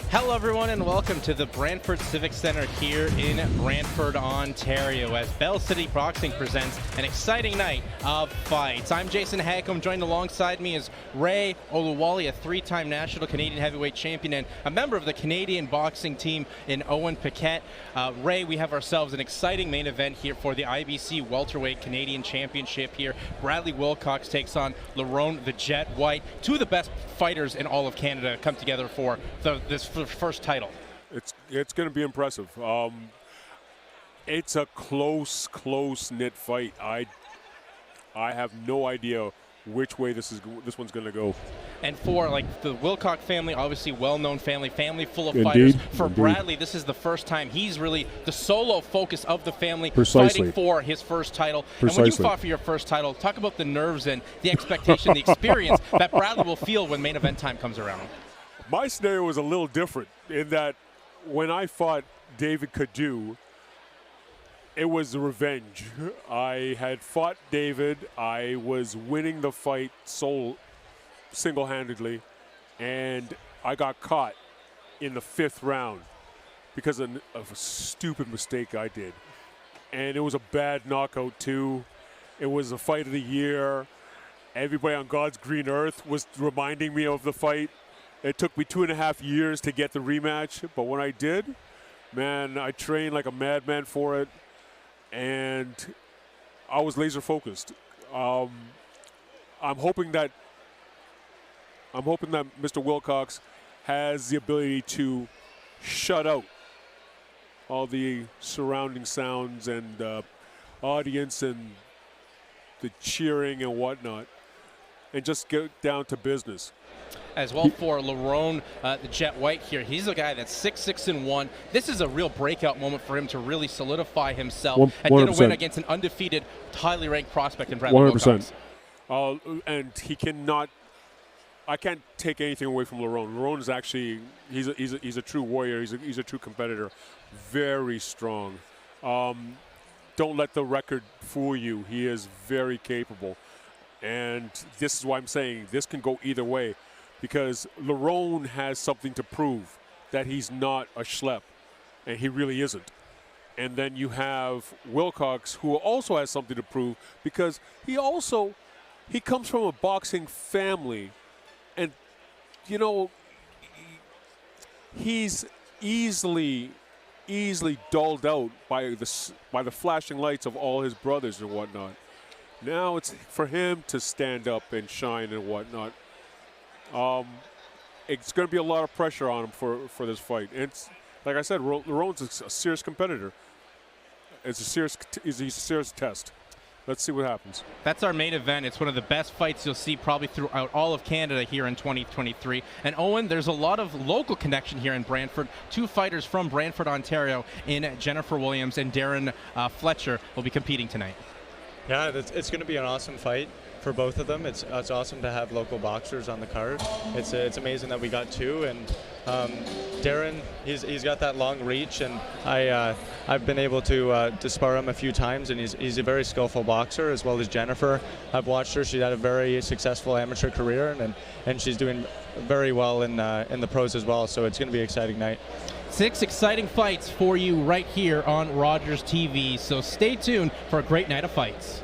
Hello everyone and welcome to the Brantford Civic Center here in Brantford, Ontario as Bell City Boxing presents an exciting night of fights. I'm Jason Hackam. Joined alongside me is Ray Oluwole, a three-time national Canadian heavyweight champion and a member of the Canadian boxing team in Owen Paquette. Ray, we have ourselves an exciting main event here for the IBC Welterweight Canadian Championship here. Bradley Wilcox takes on Larone the Jet Whyte. Two of the best fighters in all of Canada come together for this first title. It's going to be impressive. It's a close-knit fight. I have no idea which way this one's going to go. And for like the Wilcox family, obviously well-known family full of fighters. For Bradley, this is the first time he's really the solo focus of the family, fighting for his first title. And when you fought for your first title, talk about the nerves and the expectation, the experience that Bradley will feel when main event time comes around. My scenario was a little different in that when I fought David Cadu, it was revenge. I had fought David. I was winning the fight single-handedly, and I got caught in the 5th round because of a stupid mistake I did. And it was a bad knockout, too. It was a fight of the year. Everybody on God's green earth was reminding me of the fight. It took me 2.5 years to get the rematch, but when I did, man, I trained like a madman for it, and I was laser focused. I'm hoping that Mr. Wilcox has the ability to shut out all the surrounding sounds and audience and the cheering and whatnot, and just get down to business. As well for Larone, the Jet Whyte here. He's a guy that's 6-6-1. This is a real breakout moment for him to really solidify himself and get a win against an undefeated, highly ranked prospect in Bradley Wilcox. And he cannot. I can't take anything away from Larone. Larone is actually he's a true warrior. He's a true competitor. Very strong. Don't let the record fool you. He is very capable. And this is why I'm saying this can go either way, because Larone has something to prove that he's not a schlep, and he really isn't. And then you have Wilcox, who also has something to prove, because he comes from a boxing family, and you know he's easily dulled out by the flashing lights of all his brothers and whatnot. Now it's for him to stand up and shine and whatnot. It's going to be a lot of pressure on him for this fight. And it's, like I said, Larone's a serious competitor. He's a serious test. Let's see what happens. That's our main event. It's one of the best fights you'll see probably throughout all of Canada here in 2023. And Owen, there's a lot of local connection here in Brantford. Two fighters from Brantford, Ontario, in Jennifer Williams and Darren Fletcher will be competing tonight. Yeah, it's going to be an awesome fight for both of them. It's awesome to have local boxers on the card. It's amazing that we got two, and Darren, he's got that long reach, and I've been able to spar him a few times, and he's a very skillful boxer, as well as Jennifer. I've watched her. She had a very successful amateur career, and she's doing very well in the pros as well. So it's going to be an exciting night. 6 exciting fights for you right here on Rogers TV. So stay tuned for a great night of fights.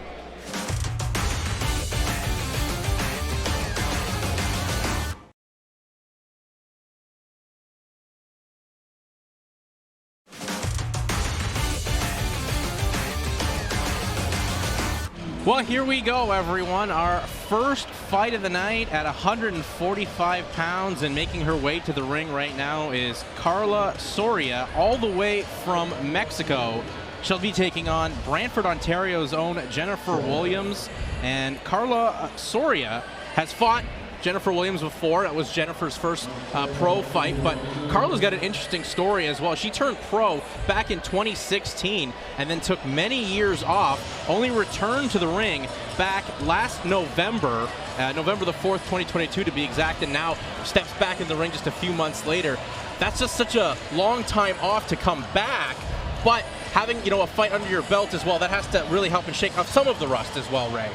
Well, here we go, everyone. Our first fight of the night at 145 pounds, and making her way to the ring right now is Karla Soria, all the way from Mexico. She'll be taking on Brantford, Ontario's own Jennifer Williams. And Karla Soria has fought Jennifer Williams before. It was Jennifer's first pro fight, but Karla's got an interesting story as well. She turned pro back in 2016 and then took many years off, only returned to the ring back last November, November the 4th, 2022 to be exact, and now steps back in the ring just a few months later. That's just such a long time off to come back, but having, a fight under your belt as well, that has to really help and shake off some of the rust as well, Ray.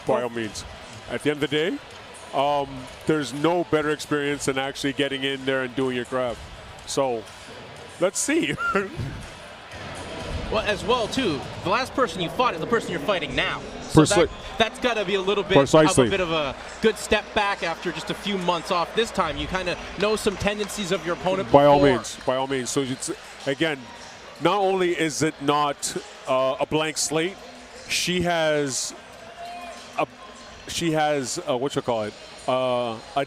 By all means. At the end of the day, there's no better experience than actually getting in there and doing your craft. So let's see. Well, as well, too, the last person you fought is the person you're fighting now. So that's got to be a little bit of a good step back after just a few months off. This time, you kind of know some tendencies of your opponent By all means. So it's, again, not only is it not a blank slate, she has a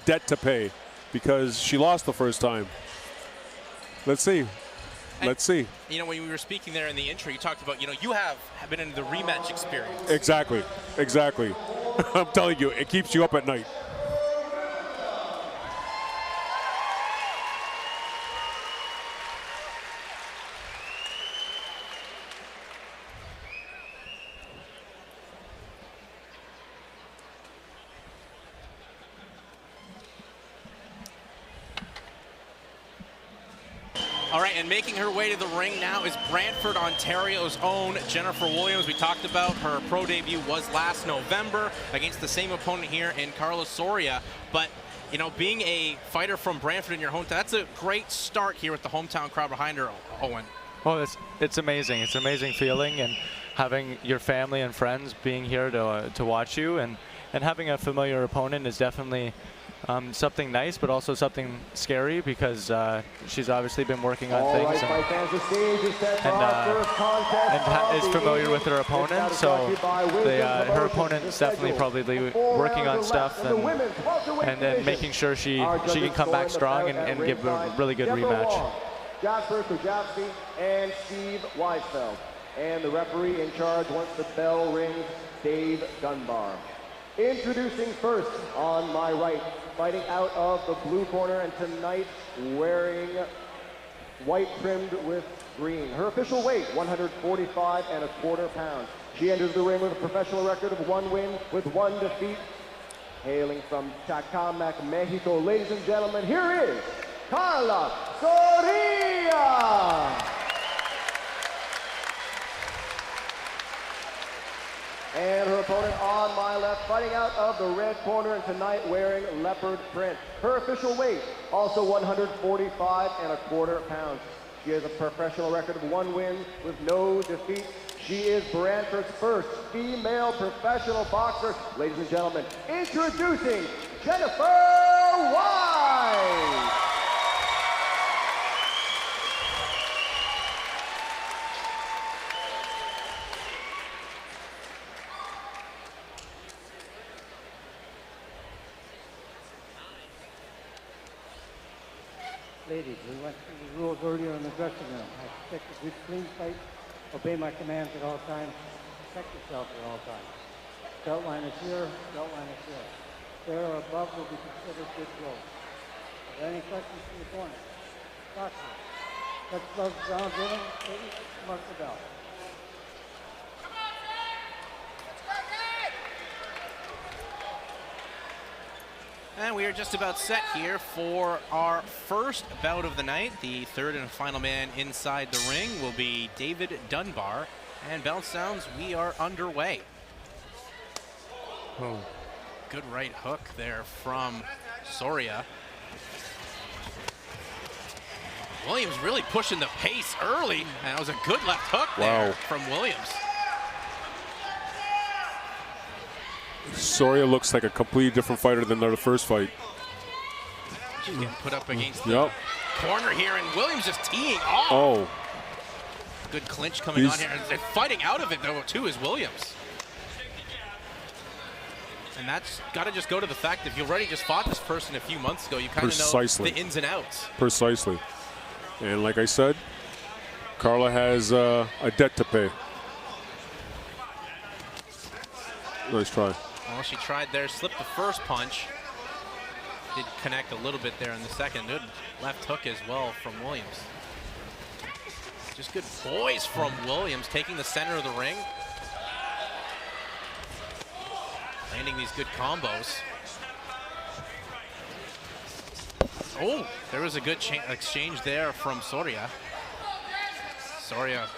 debt to pay because she lost the first time. Let's see. Let's see. You know, when we were speaking there in the intro, you talked about, you have been in the rematch experience. Exactly. I'm telling you, it keeps you up at night. All right, and making her way to the ring now is Brantford, Ontario's own Jennifer Williams. We talked about her pro debut was last November against the same opponent here in Karla Soria. But, being a fighter from Brantford in your hometown, that's a great start here with the hometown crowd behind her, Owen. Oh, it's amazing. It's an amazing feeling, and having your family and friends being here to watch you, and having a familiar opponent is definitely something nice, but also something scary because she's obviously been working on things and is familiar with her opponent. So her opponent's definitely probably working on stuff and then making sure she can come back strong and give a really good rematch. Jasper Kujavsky and Steve Weisfeld. And the referee in charge once the bell rings, Dave Dunbar. Introducing first on my right, fighting out of the blue corner and tonight wearing white trimmed with green. Her official weight, 145.25 pounds. She enters the ring with a professional record of 1 win with 1 defeat. Hailing from Chacamac, Mexico, ladies and gentlemen, here is Karla Soria! And her opponent on my left, fighting out of the red corner and tonight wearing leopard print. Her official weight, also 145.25 pounds. She has a professional record of 1 win with no defeat. She is Brantford's first female professional boxer. Ladies and gentlemen, introducing Jennifer Whyte. Ladies, we went through the rules earlier in the dressing room. I expect a good, clean fight. Obey my commands at all times. Protect yourself at all times. Belt line is here. Belt line is here. There or above will be considered good blows. Are there any questions from the corner? Talk to me. Touch gloves down, driven. Ladies, mark the bell. And we are just about set here for our first bout of the night. The third and final man inside the ring will be David Dunbar. And bounce sounds, we are underway. Oh, good right hook there from Soria. Williams really pushing the pace early. And that was a good left hook there from Williams. Soria looks like a completely different fighter than the first fight. She's getting put up against the corner here, and Williams just teeing off. Oh. Good clinch coming on here. And fighting out of it, though, too, is Williams. And that's got to just go to the fact that if you already just fought this person a few months ago, you kind of know the ins and outs. Precisely. And like I said, Karla has a debt to pay. Nice try. Well, she tried there, slipped the first punch. Did connect a little bit there in the second. Good left hook as well from Williams. Just good poise from Williams, taking the center of the ring. Landing these good combos. Oh, there was a good exchange there from Soria. Soria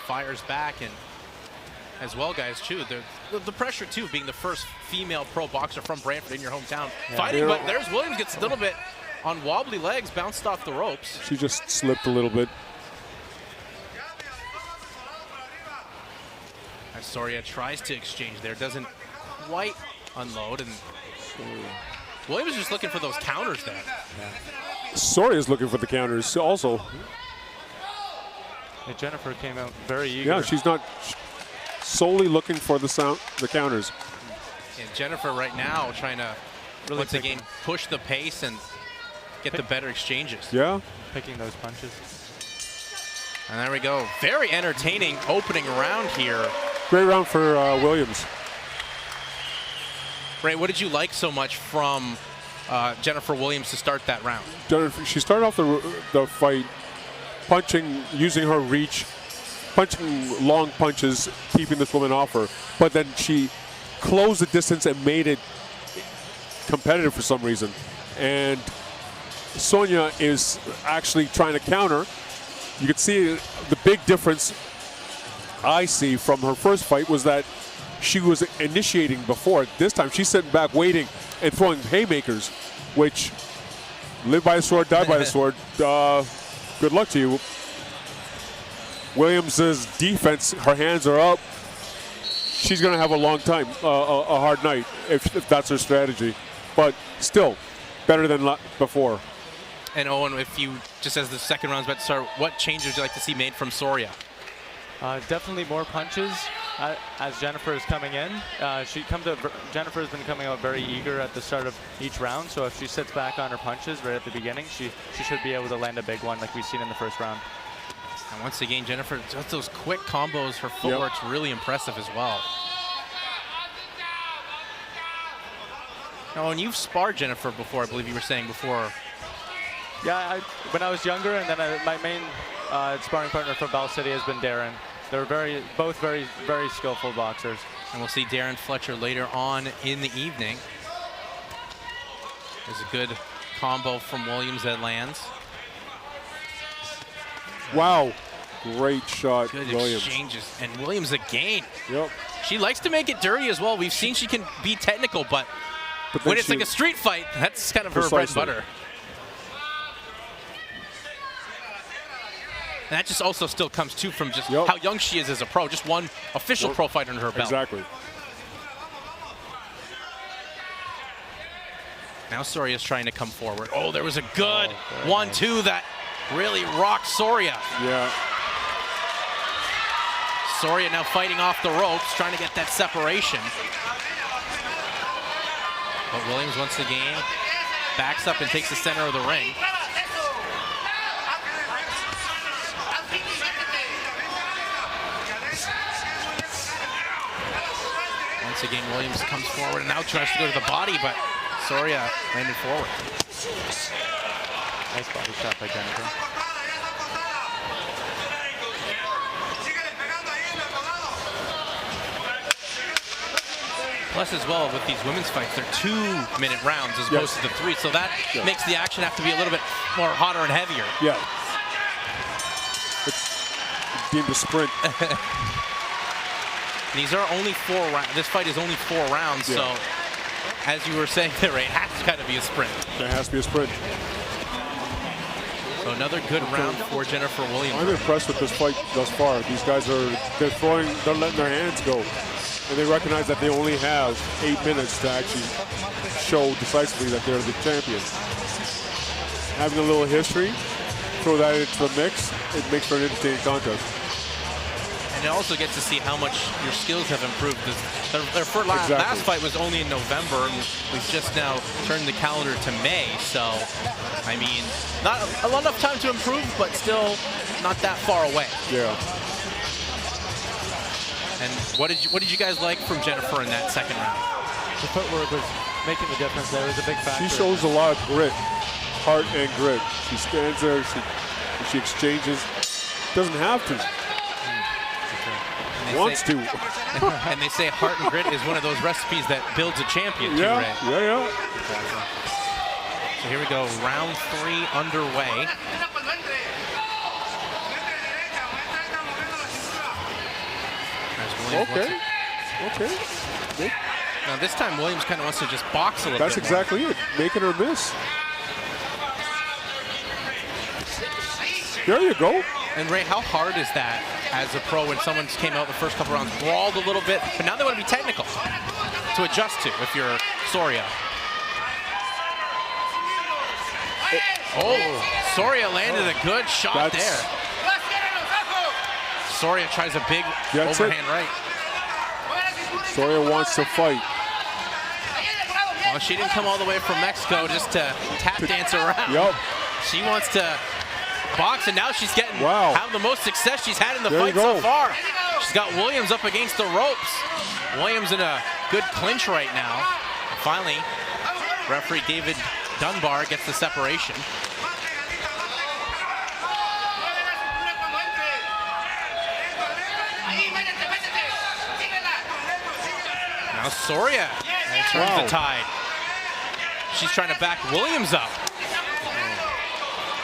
fires back, and as well, guys, too, the pressure, too, being the first female pro boxer from Brantford in your hometown fighting. But there's Williams, gets a little bit on wobbly legs, bounced off the ropes. She just slipped a little bit. As Soria tries to exchange there, doesn't quite unload. And Williams is just looking for those counters there. Soria is looking for the counters also. And Jennifer came out very eager. Yeah, she's not solely looking for the counters. And Jennifer right now trying to really once again push the pace and get the better exchanges. Yeah. Picking those punches. And there we go. Very entertaining opening round here. Great round for Williams. Ray, what did you like so much from Jennifer Williams to start that round? She started off the fight punching, using her reach, punching long punches, keeping this woman off her. But then she closed the distance and made it competitive for some reason. And Sonia is actually trying to counter. You can see the big difference I see from her first fight was that she was initiating before. This time she's sitting back waiting and throwing haymakers, which live by the sword, die by the sword. Good luck to you. Williams's defense, her hands are up. She's going to have a long time, a hard night if that's her strategy. But still, better than before. And Owen, if you, just as the second round's about to start, what changes would you like to see made from Soria? Definitely more punches as Jennifer is coming in. Jennifer has been coming out very eager at the start of each round, so if she sits back on her punches right at the beginning, she should be able to land a big one like we've seen in the first round. And once again, Jennifer does those quick combos. Her footwork's really impressive as well. Now, and you've sparred Jennifer before, I believe you were saying before. Yeah, when I was younger, and then my main sparring partner from Bell City has been Darren. They're both very, very skillful boxers. And we'll see Darren Fletcher later on in the evening. There's a good combo from Williams that lands. Wow, great shot, good Williams. Exchanges, and Williams again. Yep. She likes to make it dirty as well. We've seen she can be technical, but when it's like a street fight, that's kind of her bread and butter. And that just also still comes too from just how young she is as a pro. Just one official pro fight under her belt. Exactly. Now Soria's trying to come forward. Oh, there was a good 1-2 that really rocked Soria. Yeah. Soria now fighting off the ropes, trying to get that separation. But Williams once again backs up and takes the center of the ring. Once again, Williams comes forward and now tries to go to the body, but Soria landed forward. Nice body shot by Jennifer. Plus, as well, with these women's fights, they're 2-minute rounds as opposed to the 3, so that makes the action have to be a little bit more hotter and heavier. Yeah. It's deemed a sprint. These are only 4 rounds. This fight is only 4 rounds, so as you were saying there, Ray, it has to kind of be a sprint. There has to be a sprint. So another good round for Jennifer Williams. I'm impressed with this fight thus far. These guys they're letting their hands go. And they recognize that they only have 8 minutes to actually show decisively that they're the champions. Having a little history, throw that into the mix, it makes for an entertaining contest. And it also gets to see how much your skills have improved. Their last fight was only in November, and we've just now turned the calendar to May. So, I mean, not enough time to improve, but still not that far away. Yeah. And what did you guys like from Jennifer in that second round? The footwork was making the difference there. It was a big factor. She shows a lot of grit, heart and grit. She stands there, she exchanges. Doesn't have to. Wants to. And they say heart and grit is one of those recipes that builds a champion too, Ray. Yeah. So here we go, round 3 underway. Okay. Now this time Williams kind of wants to just box a little That's bit exactly it. Making her miss. There you go. And Ray, how hard is that as a pro when someone came out the first couple rounds, brawled a little bit, but now they want to be technical to adjust to if you're Soria. Oh, Soria landed a good shot there. Soria tries a big overhand right. Soria wants to fight. Well, she didn't come all the way from Mexico just to tap dance around. Yep. She wants to box, and now she's getting having the most success she's had in the fight so far. She's got Williams up against the ropes. Williams in a good clinch right now. And finally, referee David Dunbar gets the separation. Now Soria turns the tide. She's trying to back Williams up.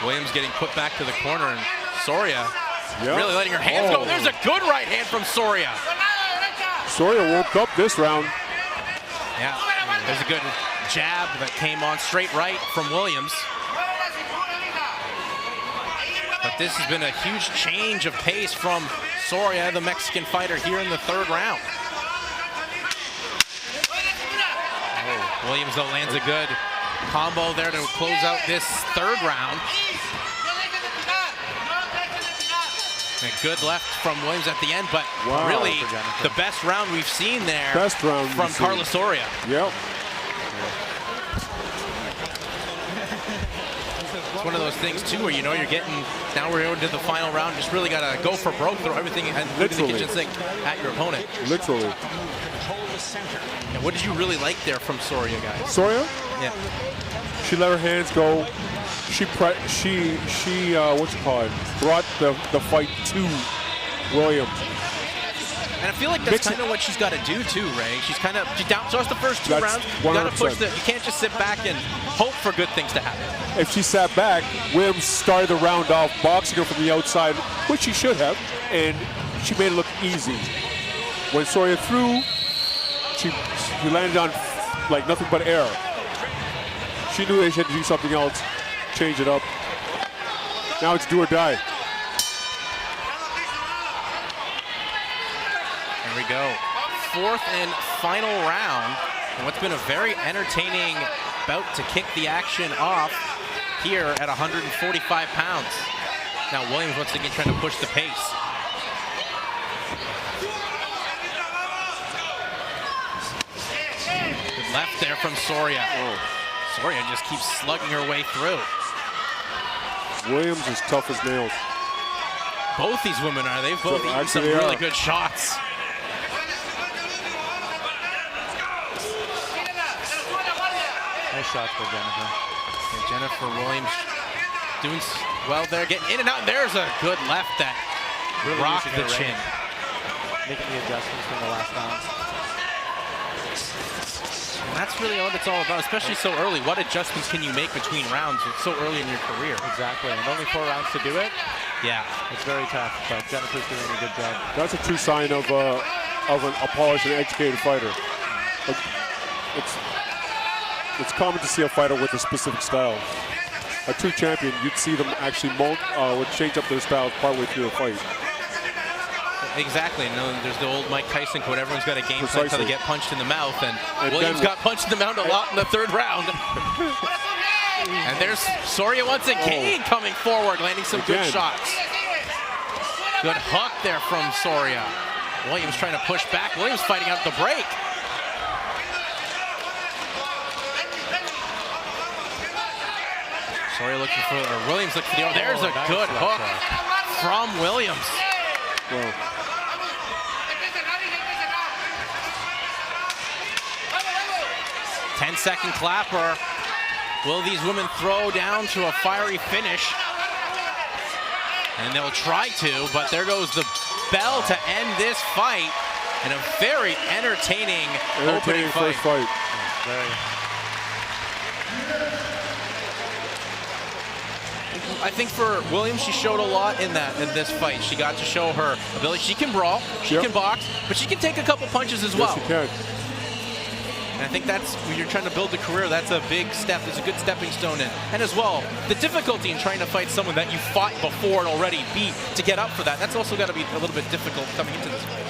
Williams getting put back to the corner, and Soria really letting her hands go. There's a good right hand from Soria. Soria woke up this round. Yeah, there's a good jab that came on straight right from Williams. But this has been a huge change of pace from Soria, the Mexican fighter, here in the third round. Williams, though, lands a good combo there to close out this third round. A good left from Williams at the end, but really the best round we've seen there from Karla Soria. Yep. It's one of those things, too, where you know you're getting, now we're into the final round, just really got to go for broke, throw everything in the kitchen sink at your opponent. Literally. And what did you really like there from Soria, guys? Soria? Yeah. She let her hands go. She brought the fight to Williams. And I feel like that's kind of what she's got to do too, Ray. She's kind of down. So it's the first two rounds. You got to push you can't just sit back and hope for good things to happen. If she sat back, Williams started the round off boxing her from the outside, which she should have, and she made it look easy. When Soria threw, she landed on like nothing but air. She knew they had to do something else, change it up. Now it's do or die. Here we go. Fourth and final round. And what's been a very entertaining bout to kick the action off here at 145 pounds. Now Williams once again trying to push the pace. Good left there from Soria. Soria just keeps slugging her way through. Williams is tough as nails. Both these women are. They've both eaten some really good shots. Nice shot for Jennifer. And Jennifer Williams doing well there, getting in and out. There's a good left that really rocked the chin. Making the adjustments from the last round. And that's really what it's all about, especially so early. What adjustments can you make between rounds so early in your career? Exactly, and only 4 rounds to do it. Yeah. It's very tough, but Jennifer's doing a good job. That's a true sign of a polished and educated fighter. It's common to see a fighter with a specific style. A true champion, you'd see them actually would change up their styles partway through the fight. Exactly. You know, there's the old Mike Tyson quote, everyone's got a game plan until they get punched in the mouth, and Williams got punched in the mouth a lot in the third round. And there's Soria once again coming forward, landing some good shots. Good hook there from Soria. Williams trying to push back. Williams fighting out the break. Soria looking for, or Williams looking for the, there's a good hook from Williams. Whoa. 10-second clapper. Will these women throw down to a fiery finish? And they'll try to, but there goes the bell to end this fight. And a very entertaining opening fight. First fight. I think for Williams, she showed a lot in this fight. She got to show her ability. She can brawl, she can box, but she can take a couple punches as well. Yes, she can. And I think that's, when you're trying to build a career, that's a big step. It's a good stepping stone in. And as well, the difficulty in trying to fight someone that you fought before and already beat to get up for that, that's also got to be a little bit difficult coming into this fight.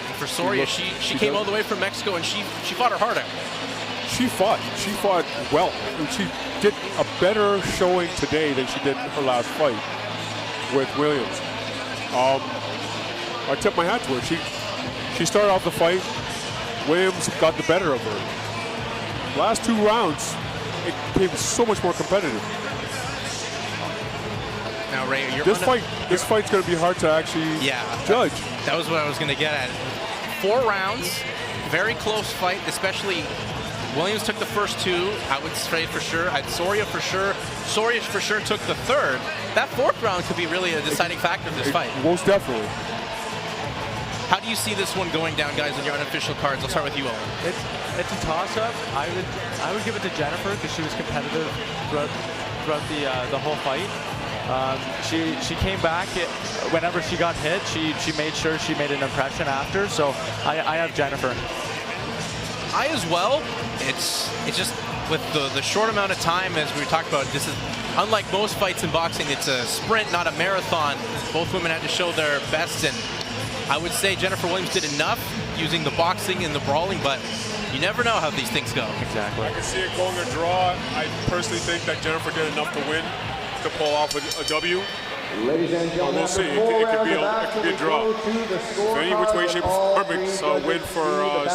And for Soria, she came all the way from Mexico, and she fought her heart out. She fought well. And she did a better showing today than she did in her last fight with Williams. I tip my hat to her. She started off the fight. Williams got the better of her. Last 2 rounds, it became so much more competitive. Now, Ray, this fight's going to be hard to actually judge. That was what I was going to get at. 4 rounds, very close fight, especially Williams took the first 2, I would say for sure. Soria for sure. Soria for sure took the 3rd. That 4th round could be really a deciding factor of this fight. Most definitely. How do you see this one going down, guys, on your unofficial cards? I'll start with you, Owen. It's a toss-up. I would give it to Jennifer because she was competitive throughout the whole fight. She came back whenever she got hit. She made sure she made an impression after. So I have Jennifer. I as well. It's just with the short amount of time, as we talked about, this is unlike most fights in boxing. It's a sprint, not a marathon. Both women had to show their best, and I would say Jennifer Williams did enough using the boxing and the brawling, but you never know how these things go. Exactly. I can see it going a draw. I personally think that Jennifer did enough to win, to pull off a W. Ladies and gentlemen, we'll see. It could be a draw. So any which way, shape, or form, it's a win for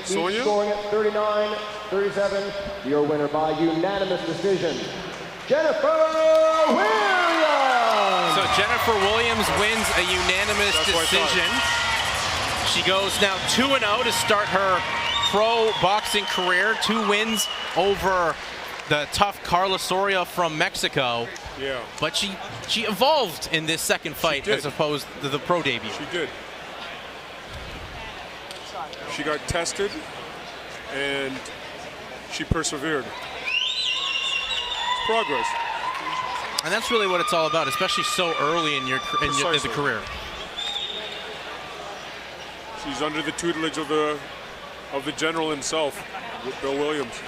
Soria. Scoring at 39-37. Your winner by unanimous decision, Jennifer Williams. So Jennifer Williams wins a unanimous decision. She goes now 2-0 to start her pro boxing career. 2 wins over the tough Karla Soria from Mexico. Yeah. But she evolved in this second fight as opposed to the pro debut. She did. She got tested and she persevered. It's progress. And that's really what it's all about, especially so early in the career. She's under the tutelage of the general himself, Bill Williams.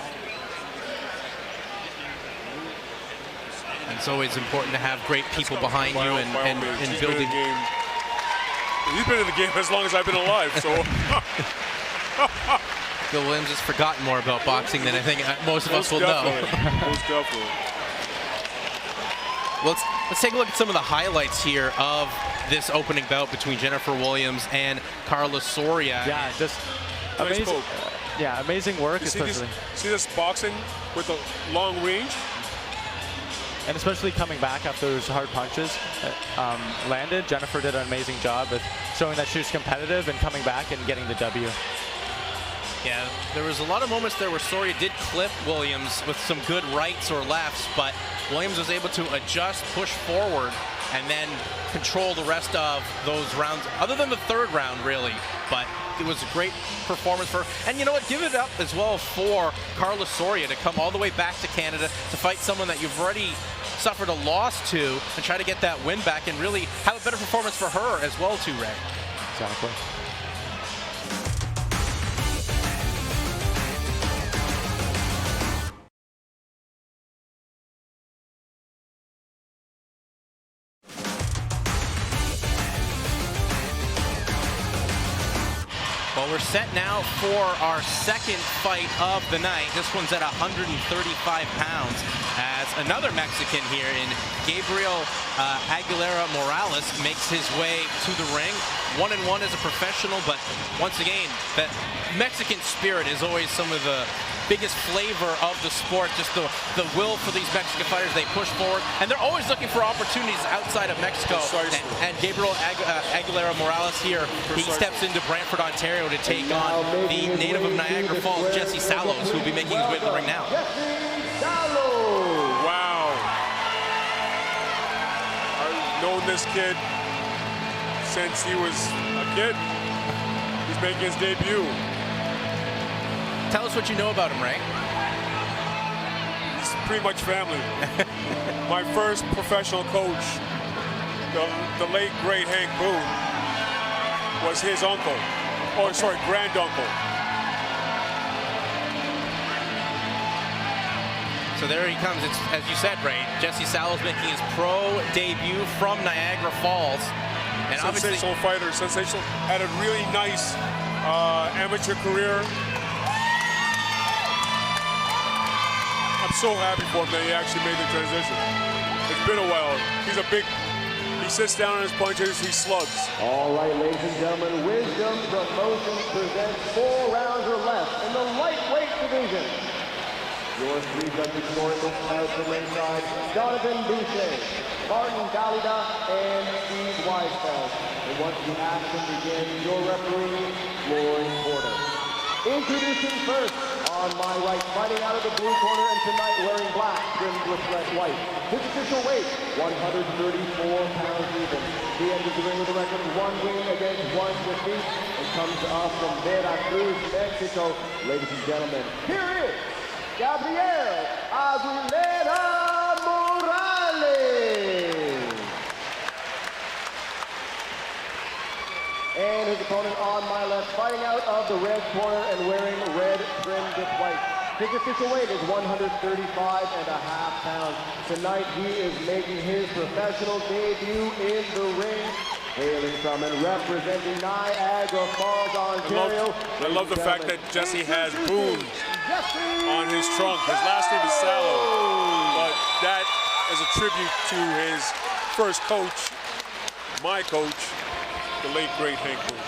And it's always important to have great people behind you and building. He's been in the game as long as I've been alive, so. Bill Williams has forgotten more about boxing than I think most of us will know. Most definitely. Let's take a look at some of the highlights here of this opening bout between Jennifer Williams and Karla Soria. Yeah, just amazing. Amazing work. See this boxing with a long range? And especially coming back after those hard punches landed, Jennifer did an amazing job of showing that she was competitive and coming back and getting the W. Yeah, there was a lot of moments there where Soria did clip Williams with some good rights or lefts, but Williams was able to adjust, push forward, and then control the rest of those rounds, other than the 3rd round, really. But it was a great performance for her. And you know what? Give it up as well for Karla Soria to come all the way back to Canada to fight someone that you've already suffered a loss to and try to get that win back and really have a better performance for her as well, too, Ray. Exactly. Well, we're set now for our second fight of the night. This one's at 135 pounds as another Mexican here in Gabriel Aguilera Morales makes his way to the ring. 1-1 as a professional, but once again, that Mexican spirit is always some of the biggest flavor of the sport, just the will for these Mexican fighters. They push forward, and they're always looking for opportunities outside of Mexico. And Gabriel Aguilera Morales here, he steps into Brantford, Ontario to take on the native of Niagara Falls, Jesse Sallows, who will be making his way to the ring now. Wow. I've known this kid since he was a kid. He's making his debut. Tell us what you know about him, Ray. He's pretty much family. My first professional coach the late great Hank Boone was his uncle, or sorry, granduncle. So there he comes. It's, as you said, Ray, Jesse Sallow's making his pro debut from Niagara Falls. And sensational fighter, sensational. Had a really nice amateur career. I'm so happy for him that he actually made the transition. It's been a while. He's a big, he sits down on his punches, he slugs. All right, ladies and gentlemen, Wisdom Promotions presents 4 rounds or less in the lightweight division. Your 3 judges scoring this bout from ringside: Jonathan Boucher, Martin Galida, and Steve Weisfeld. And once the action begins, your referee, Floyd Porter. Introducing first, on my right, fighting out of the blue corner and tonight wearing black, trimmed with red white. His official weight, 134 pounds even. He enters the ring with a record of 1 win against 1 defeat. And comes to us from Veracruz, Mexico. Ladies and gentlemen, here is Gabriel Aguilera Morales. And his opponent on my left, fighting out of the red corner and wearing red trimmed with white. His official weight is 135.5 pounds. Tonight he is making his professional debut in the ring. Hailing from and representing Niagara Falls, Ontario. I love the fact that Jesse has Boone on his trunk. His last name is Sallow, but that is a tribute to his first coach, my coach, the late great Hank Boone.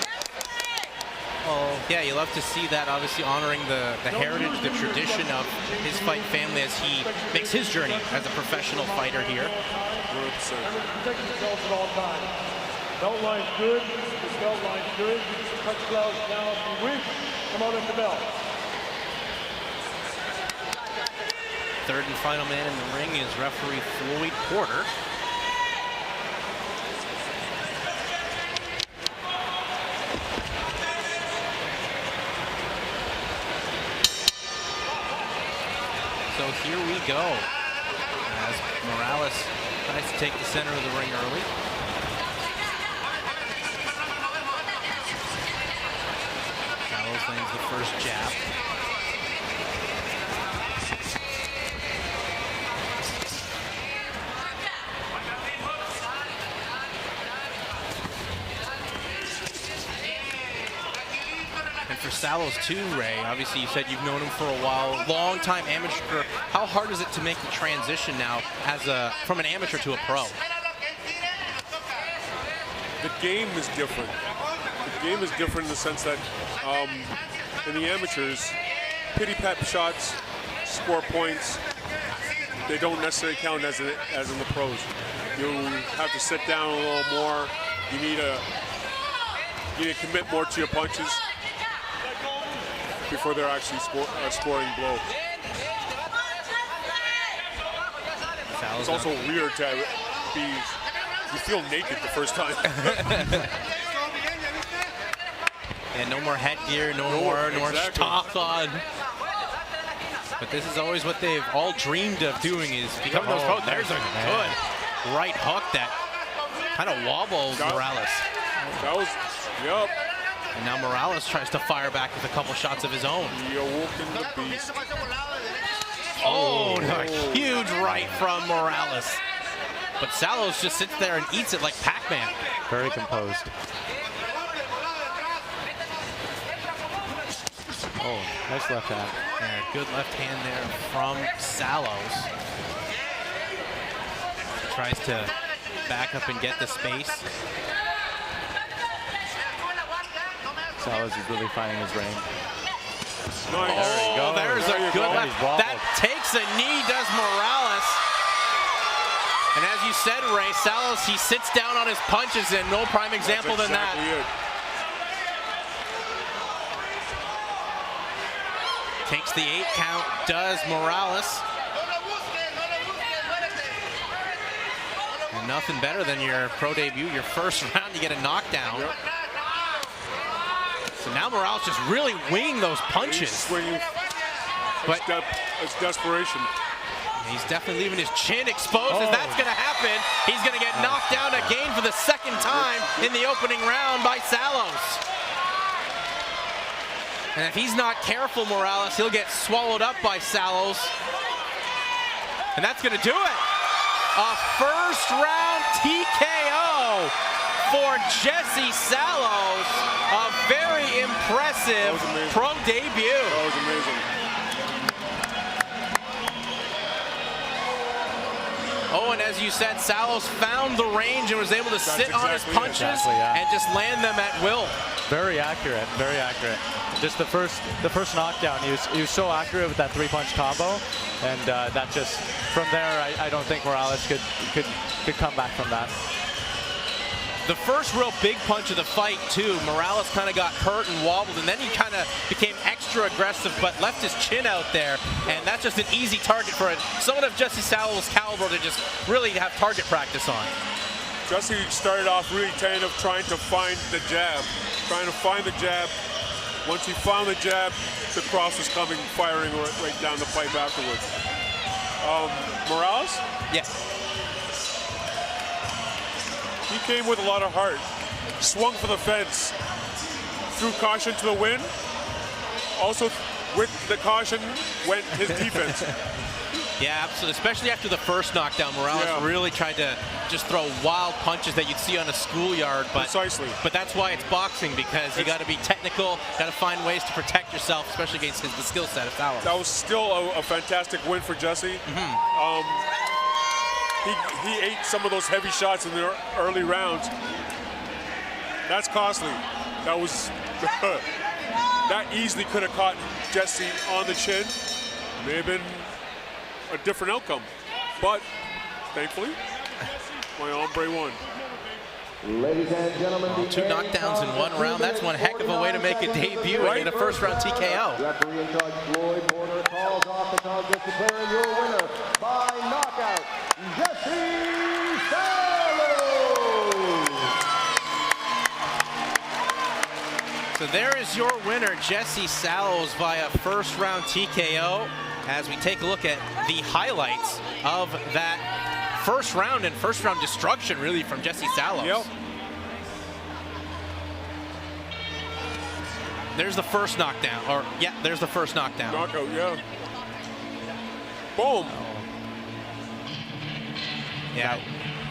Well, yeah, you love to see that, obviously honoring the heritage, the tradition of his fight family as he makes his journey as a professional fighter here. 100%. Protect yourselves at all times. Belt line's good, the belt line's good. Touch gloves now if you wish. Come out at the belt. Third and final man in the ring is referee Floyd Porter. So here we go as Morales tries to take the center of the ring early. Sallows lands the first jab. And for Sallows too, Ray, obviously you said you've known him for a while, long-time amateur. How hard is it to make the transition now as from an amateur to a pro? The game is different. The game is different in the sense that in the amateurs, pity-pat shots, score points, they don't necessarily count as in the pros. You have to sit down a little more. You need to commit more to your punches before they're actually scoring blow. It's also weird to be, you feel naked the first time. And no more headgear, no more stock on. But this is always what they've all dreamed of doing, is becoming those pros. There's a good right hook that kind of wobbles Morales. That was, yep. And now Morales tries to fire back with a couple shots of his own. He awoken the beast. Oh, a huge right from Morales. But Sallows just sits there and eats it like Pac-Man. Very composed. Oh, nice left hand. Yeah, good left hand there from Sallows. Tries to back up and get the space. Sallows is really finding his range. Nice. Oh, there's a good left. That takes a knee, does Morales. And as you said, Ray, Sallows, he sits down on his punches, and no prime example than that. Takes the 8 count, does Morales. And nothing better than your pro debut, your first round, you get a knockdown. Yep. So now Morales just really winging those punches. Swinging. But it's desperation. He's definitely leaving his chin exposed as that's going to happen. He's going to get knocked down again for the second time in the opening round by Sallows. And if he's not careful, Morales, he'll get swallowed up by Sallows. And that's going to do it. A first-round TKO for Jesse Sallows. A very impressive pro debut. That was amazing. Oh, and as you said, Sallows found the range and was able to sit on his punches and just land them at will. Very accurate, very accurate. Just the first knockdown, he was so accurate with that 3-punch combo, and that just from there, I don't think Morales could come back from that. The first real big punch of the fight, too, Morales kind of got hurt and wobbled, and then he kind of became extra aggressive, but left his chin out there, and that's just an easy target for someone of Jesse Sallows' caliber to just really have target practice on. Jesse started off really tentative, trying to find the jab. Once he found the jab, the cross was coming, firing right down the pipe afterwards. Morales? Yeah. He came with a lot of heart. Swung for the fence. Threw caution to the wind. Also, with the caution, went his defense. Yeah, absolutely. Especially after the first knockdown, Morales really tried to just throw wild punches that you'd see on a schoolyard. But, precisely. But that's why it's boxing, because you got to be technical, got to find ways to protect yourself, especially against the skill set of Sallows. That was still a fantastic win for Jesse. He ate some of those heavy shots in the early rounds. That's costly. That was that easily could have caught Jesse on the chin. May have been a different outcome, but thankfully, my hombre won. Ladies and gentlemen, 2 knockdowns in 1 round. That's one heck of a way to make a debut and get a first-round TKO. Referee in charge, Floyd Porter, calls off the contest, declaring your winner by knockout, Jesse Sallows. So there is your winner, Jesse Sallows, via first-round TKO. As we take a look at the highlights of that first round and first-round destruction, really, from Jesse Sallows. Yep. There's the first knockdown, there's the first knockdown. Knockout, yeah. Boom. Yeah,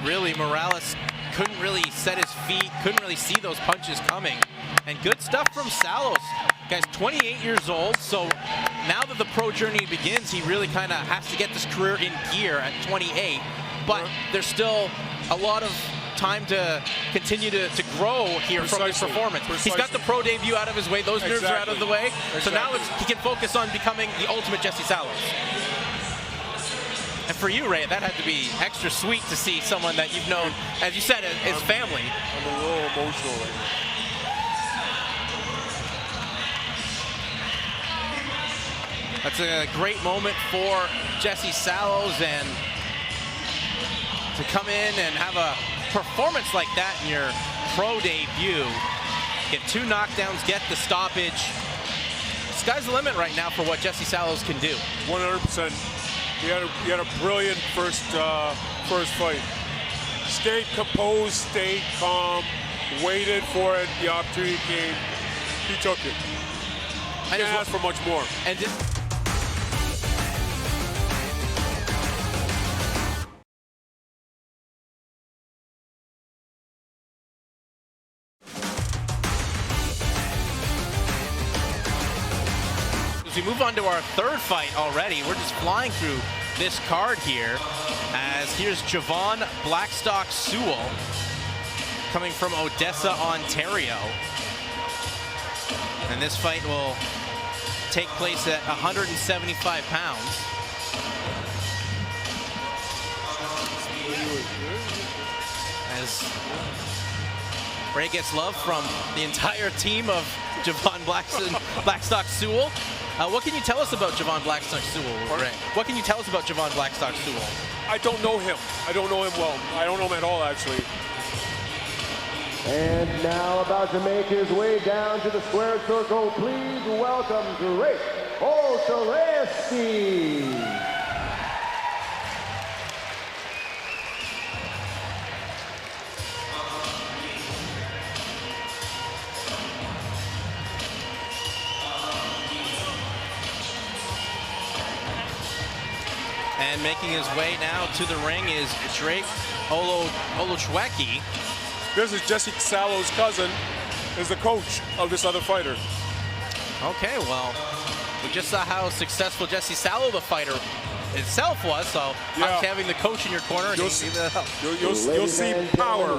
really, Morales couldn't really set his feet, couldn't really see those punches coming. And good stuff from Sallows. Guy's 28 years old, so now that the pro journey begins, he really kind of has to get this career in gear at 28. But there's still a lot of time to continue to grow here from his performance. He's got the pro debut out of his way. Those nerves are out of the way. So now he can focus on becoming the ultimate Jesse Sallows. And for you, Ray, that had to be extra sweet to see someone that you've known, as you said, as family. I'm a little emotional right now. That's a great moment for Jesse Sallows, and to come in and have a performance like that in your pro debut, get 2 knockdowns, get the stoppage. Sky's the limit right now for what Jesse Sallows can do. 100%. He had a brilliant first fight. Stayed composed, stayed calm, waited for it. The opportunity came. He took it. I didn't ask for much more. And just as we move on to our third fight already, we're just flying through this card here, as here's Javon Blackstock-Sewell coming from Odessa, Ontario. And this fight will take place at 175 pounds. As Ray gets love from the entire team of Javon Blackstock-Sewell. What can you tell us about Javon Blackstock-Sewell, Ray? What can you tell us about Javon Blackstock-Sewell? I don't know him. I don't know him well. I don't know him at all, actually. And now about to make his way down to the square circle, please welcome Drake Olszewski. And making his way now to the ring is Drake Olchowecki. This is Jesse Sallow's cousin, is the coach of this other fighter. Okay, well, we just saw how successful Jesse Sallow, the fighter itself, was. So Yeah. having the coach in your corner, You'll see power.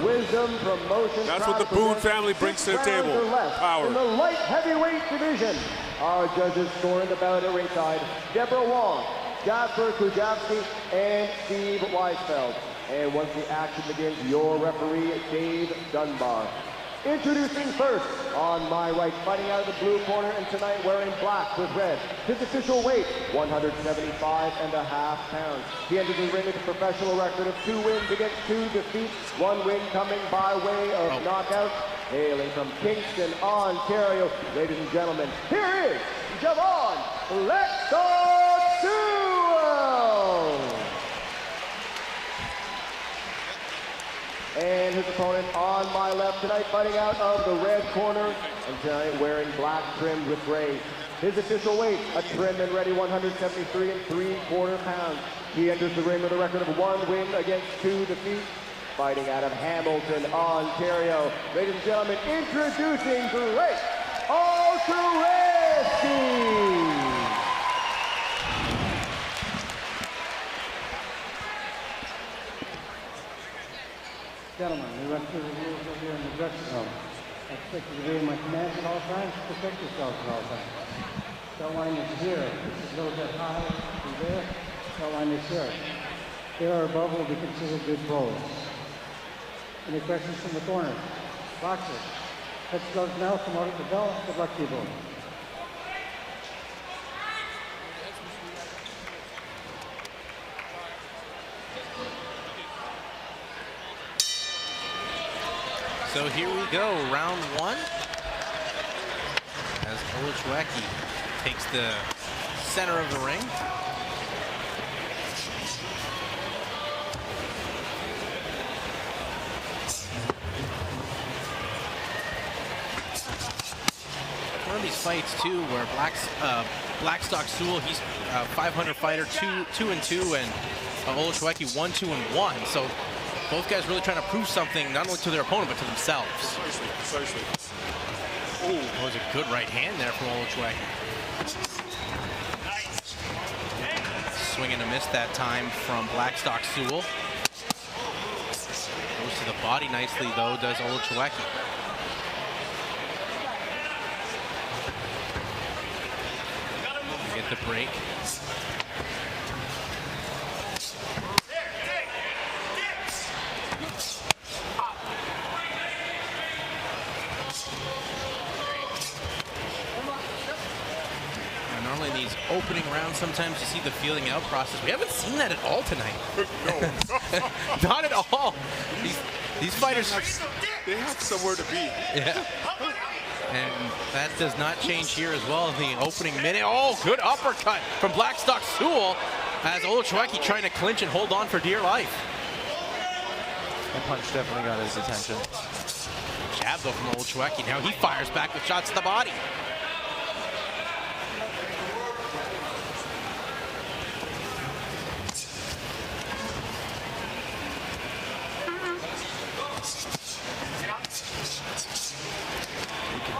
That's what the Boone family brings to the table. Power. In the light heavyweight division, our judges scoring the bout at ringside: Deborah Wong, Jasper Kujavsky, and Steve Weisfeld. And once the action begins, your referee, Dave Dunbar. Introducing first, on my right, fighting out of the blue corner, and tonight wearing black with red. His official weight, 175.5 pounds. He enters the ring with a professional record of 2 wins against 2 defeats, 1 win coming by way of knockout. Hailing from Kingston, Ontario, ladies and gentlemen, here is Javon Blackstock-Sewell. And his opponent on my left tonight, fighting out of the red corner, and tonight wearing black trimmed with gray. His official weight, a trim and ready 173.75 pounds. He enters the ring with a record of 1 win against 2 defeats, fighting out of Hamilton, Ontario. Ladies and gentlemen, introducing Drake Olchowecki. Gentlemen, we went through the rules over here in the dressing room. I expect you to obey my commands at all times, protect yourselves at all times. That line is here. This is a little bit high through there. That line is here. There or above will be considered good throws. Any questions from the corner? Boxers. Let's go now. Come out at the bell. Good luck to you both. So here we go, round 1. As Olchowecki takes the center of the ring. One of these fights too, where Blackstock-Sewell, he's a 500 fighter, 2-2, and Olchowecki 1-2-1. So both guys really trying to prove something, not only to their opponent, but to themselves. Precisely. Oh, that was a good right hand there from Olchowecki. Swing and a miss that time from Blackstock-Sewell. Goes to the body nicely, though, does Olchowecki. Get the break. Normally in these opening rounds, sometimes you see the feeling out process. We haven't seen that at all tonight. No. Not at all. These fighters, they have somewhere to be. Yeah. And that does not change here as well in the opening minute. Oh, good uppercut from Blackstock-Sewell as Olchowecki trying to clinch and hold on for dear life. That punch definitely got his attention. Jab though from Olchowecki. Now he fires back with shots to the body.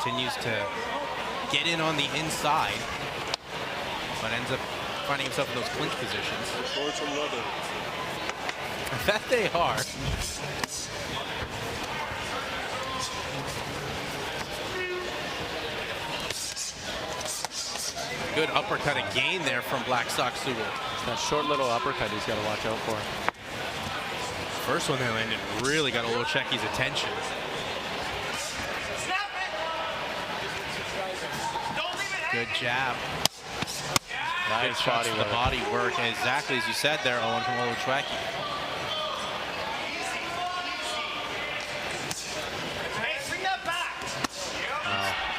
Continues to get in on the inside, but ends up finding himself in those clinch positions. Shorts and leather. That they are. Good uppercut again there from Blackstock-Sewell. That short little uppercut he's got to watch out for. First one that landed really got Olchowecki's attention. Good jab. Nice Good shots to the body work, exactly as you said there, Owen, from Olchowecki.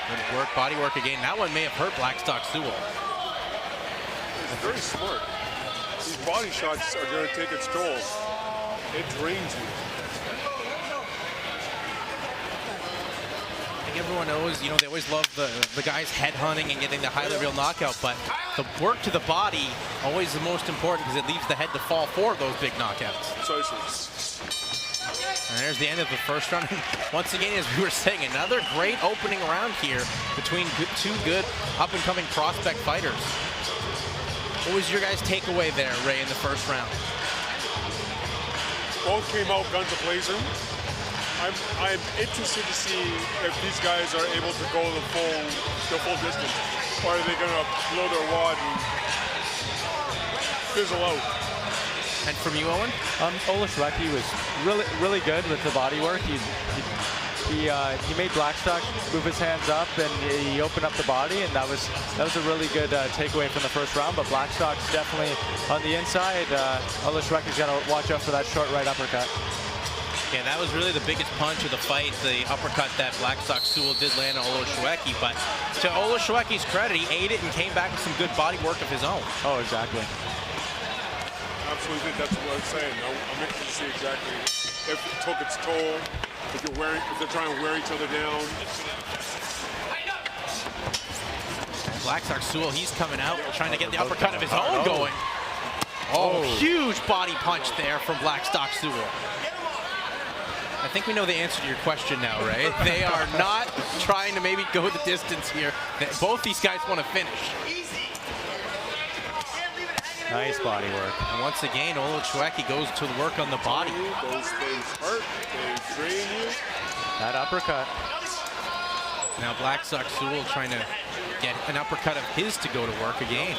Good work, body work again. That one may have hurt Blackstock-Sewell. It's very smart. These body shots are going to take its toll. It drains you. everyone knows, you know, they always love the guys headhunting and getting the highly real knockout, but the work to the body always the most important because it leaves the head to fall for those big knockouts. And there's the end of the first round. Once again, as we were saying, another great opening round here between two good up-and-coming prospect fighters. What was your guys' takeaway there, Ray, in the first round? Both came out guns a-blazing. I'm interested to see if these guys are able to go the full distance, or are they going to blow their wad and fizzle out? And from you, Owen? Olszewecki was really good with the body work. He made Blackstock move his hands up, and he opened up the body, and that was a really good takeaway from the first round. But Blackstock's definitely on the inside. Olszewecki's got to watch out for that short right uppercut. Yeah, that was really the biggest punch of the fight, the uppercut that Blackstock-Sewell did land on Olszewecki. But to Olszewecki's credit, he ate it and came back with some good body work of his own. Oh, exactly. Absolutely, that's what I'm saying. I'm interested to see exactly if it took its toll, if they're trying to wear each other down. Blackstock-Sewell, he's coming out, trying to get the uppercut of his own going. Oh, huge body punch there from Blackstock-Sewell. I think we know the answer to your question now, Ray. They are not trying to maybe go the distance here. Both these guys want to finish. Nice body work. And once again, Olszewecki goes to work on the body. Those things hurt. They drain you. That uppercut. Now Blackstock-Sewell trying to get an uppercut of his to go to work again.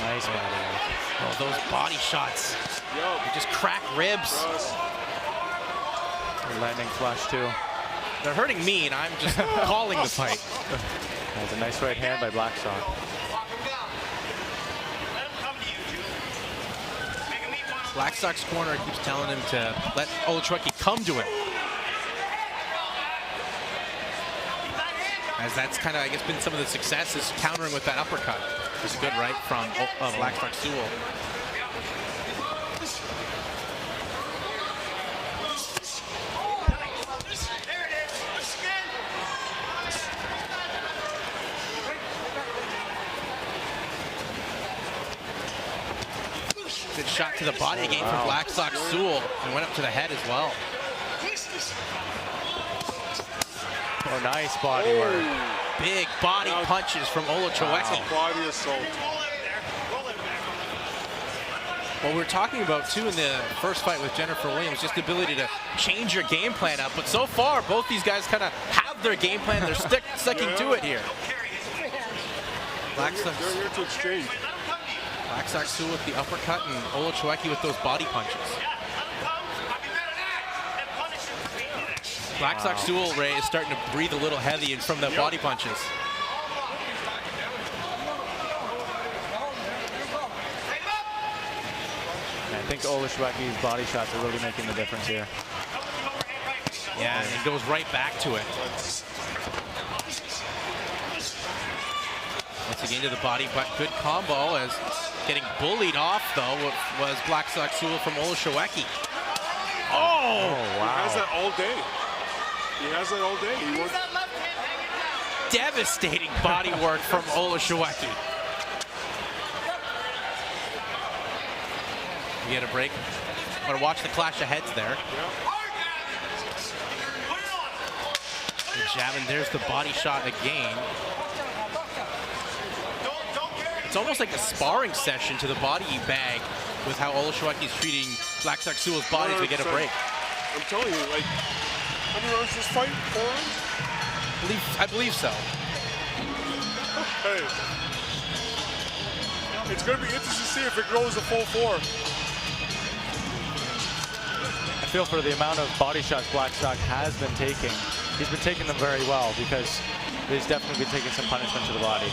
Nice body work. Oh, those body shots. They just crack ribs. Landing flush too. They're hurting me, and I'm just calling the fight. That's a nice right hand by Blackstock. Blackstock's corner keeps telling him to let Olszewecki come to him. As that's kind of, I guess, been some of the successes countering with that uppercut. It's a good right from Blackstock-Sewell. Good shot to the body again from Blackstock-Sewell, and went up to the head as well. Oh, nice body work. Big body punches from Olszewecki. Body assault. What we were talking about too in the first fight with Jennifer Williams, just the ability to change your game plan up. But so far, both these guys kind of have their game plan. They're sticking to it here. They're here to exchange. Blackstock-Sewell with the uppercut and Olszewecki with those body punches. Blackstock-Sewell, Ray, is starting to breathe a little heavy from the body punches. I think Olszewecki's body shots are really making the difference here. Yeah, and he goes right back to it. Once again to the body, but good combo as getting bullied off, though, was Blackstock-Sewell from Olszewecki. Oh, wow. He has that all day. He has that all day. He works. Devastating body work from Olszewecki. We get a break. Want to watch the clash of heads there. Javon, there's the body shot again. It's almost like a sparring session to the body bag with how Olszewecki's treating Blackstock-Sewell's body as we get a break. I'm telling you, like, how many rounds this fight? 4 rounds? I believe so. Hey. It's going to be interesting to see if it goes a full 4. I feel for the amount of body shots Blackstock has been taking. He's been taking them very well because he's definitely been taking some punishment to the body.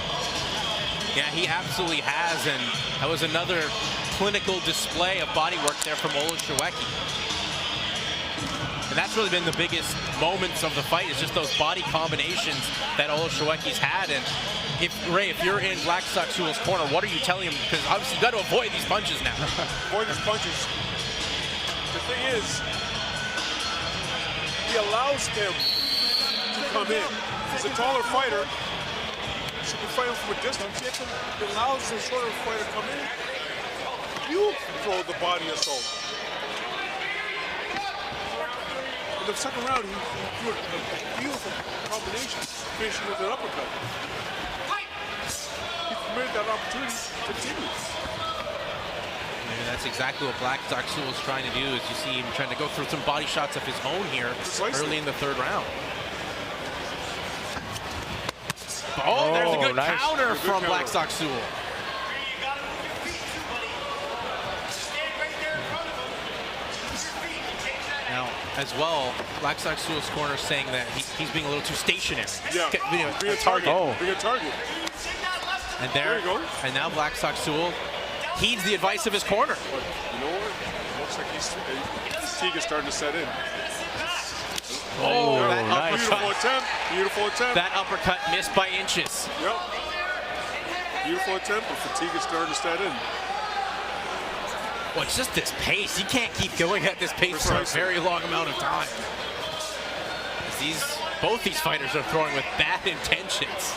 Yeah, he absolutely has, and that was another clinical display of body work there from Olszewecki. And that's really been the biggest moments of the fight, is just those body combinations that Olszewecki's had. And Ray, if you're in Blackstock-Sewell's corner, what are you telling him? Because obviously you've got to avoid these punches now. Avoid these punches. The thing is, he allows him to come in. He's a taller fighter. Should be fighting from a distance. He allows the shorter fighter to come in. You throw the body assault. In the second round, he threw a beautiful combination, finishing with an uppercut. He permitted that opportunity to continue. And that's exactly what Blackstock-Sewell is trying to do. As you see him trying to go through some body shots of his own here early in the third round. Oh, there's a good counter from Blackstock-Sewell. Now, as well, Blackstock-Sewell's corner saying that he's being a little too stationary. Yeah, be a target. Be a target. And there you go. And now Blackstock-Sewell heeds the advice of his corner. But you know what? Looks like his fatigue is starting to set in. Oh, that nice. Beautiful attempt. Beautiful attempt. That uppercut missed by inches. Yep. Beautiful attempt, but fatigue is starting to set in. Well, it's just this pace. You can't keep going at this pace for a very long amount of time. Both these fighters are throwing with bad intentions.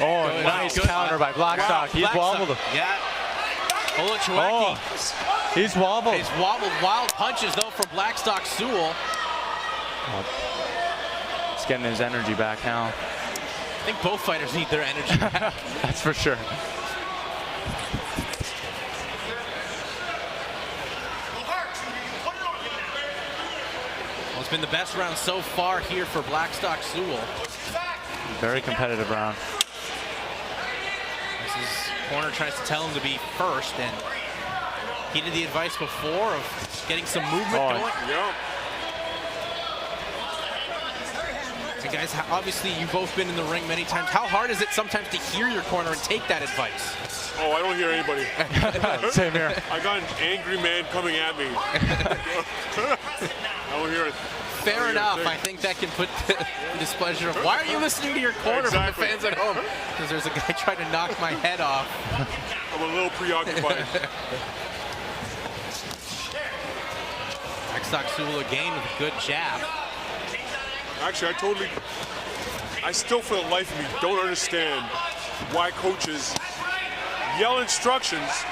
Oh, nice counter by Blackstock. He's wobbled. Yeah. Olchowecki. He's wobbled. He's wobbled. Wild punches, though, from Blackstock-Sewell. He's getting his energy back now. I think both fighters need their energy back. That's for sure. Well, it's been the best round so far here for Blackstock-Sewell. Very competitive round. His corner tries to tell him to be first, and he did the advice before of getting some movement going. Yeah. And guys, obviously you've both been in the ring many times. How hard is it sometimes to hear your corner and take that advice? Oh, I don't hear anybody. Same here. I got an angry man coming at me. I don't hear it. Fair enough. I think that can put the displeasure of, why are you listening to your corner from the fans at home? Because there's a guy trying to knock my head off. I'm a little preoccupied. Blackstock-Sewell again with a good jab. Actually, I still for the life of me don't understand why coaches yell instructions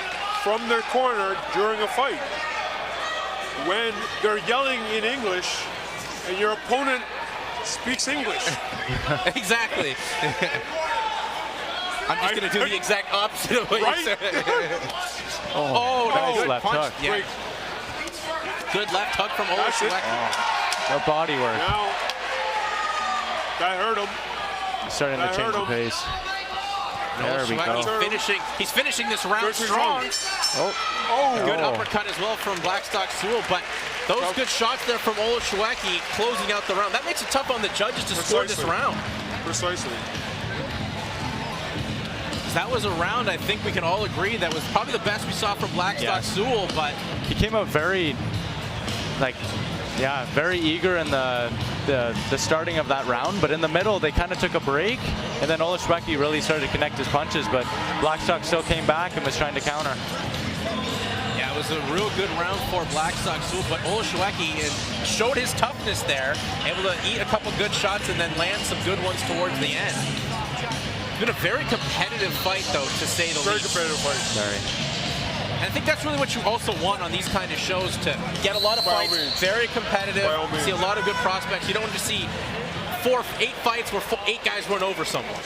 from their corner during a fight. When they're yelling in English and your opponent speaks English. Exactly. I'm just going to do the exact opposite of what you said. Nice good left punch. hook. Yeah. Good left hook from Olchowecki. The body work. Now, that hurt him. He's starting to change the pace. There we go. He's finishing this round strong. Good uppercut as well from Blackstock-Sewell, but those good shots there from Olchowecki closing out the round. That makes it tough on the judges to score this round. Precisely. That was a round, I think we can all agree, that was probably the best we saw from Blackstock-Sewell, but he came out very, very eager in the starting of that round, but in the middle they kind of took a break, and then Olchowecki really started to connect his punches, but Blackstock still came back and was trying to counter. Yeah, it was a real good round for Blackstock-Sewell, but Olchowecki showed his toughness there, able to eat a couple good shots and then land some good ones towards the end. It's been a very competitive fight, though, to say the least. Very competitive fight. Sorry. And I think that's really what you also want on these kind of shows, to get a lot of fights, very competitive, see a lot of good prospects. You don't want to see 8 fights where 8 guys run over someone.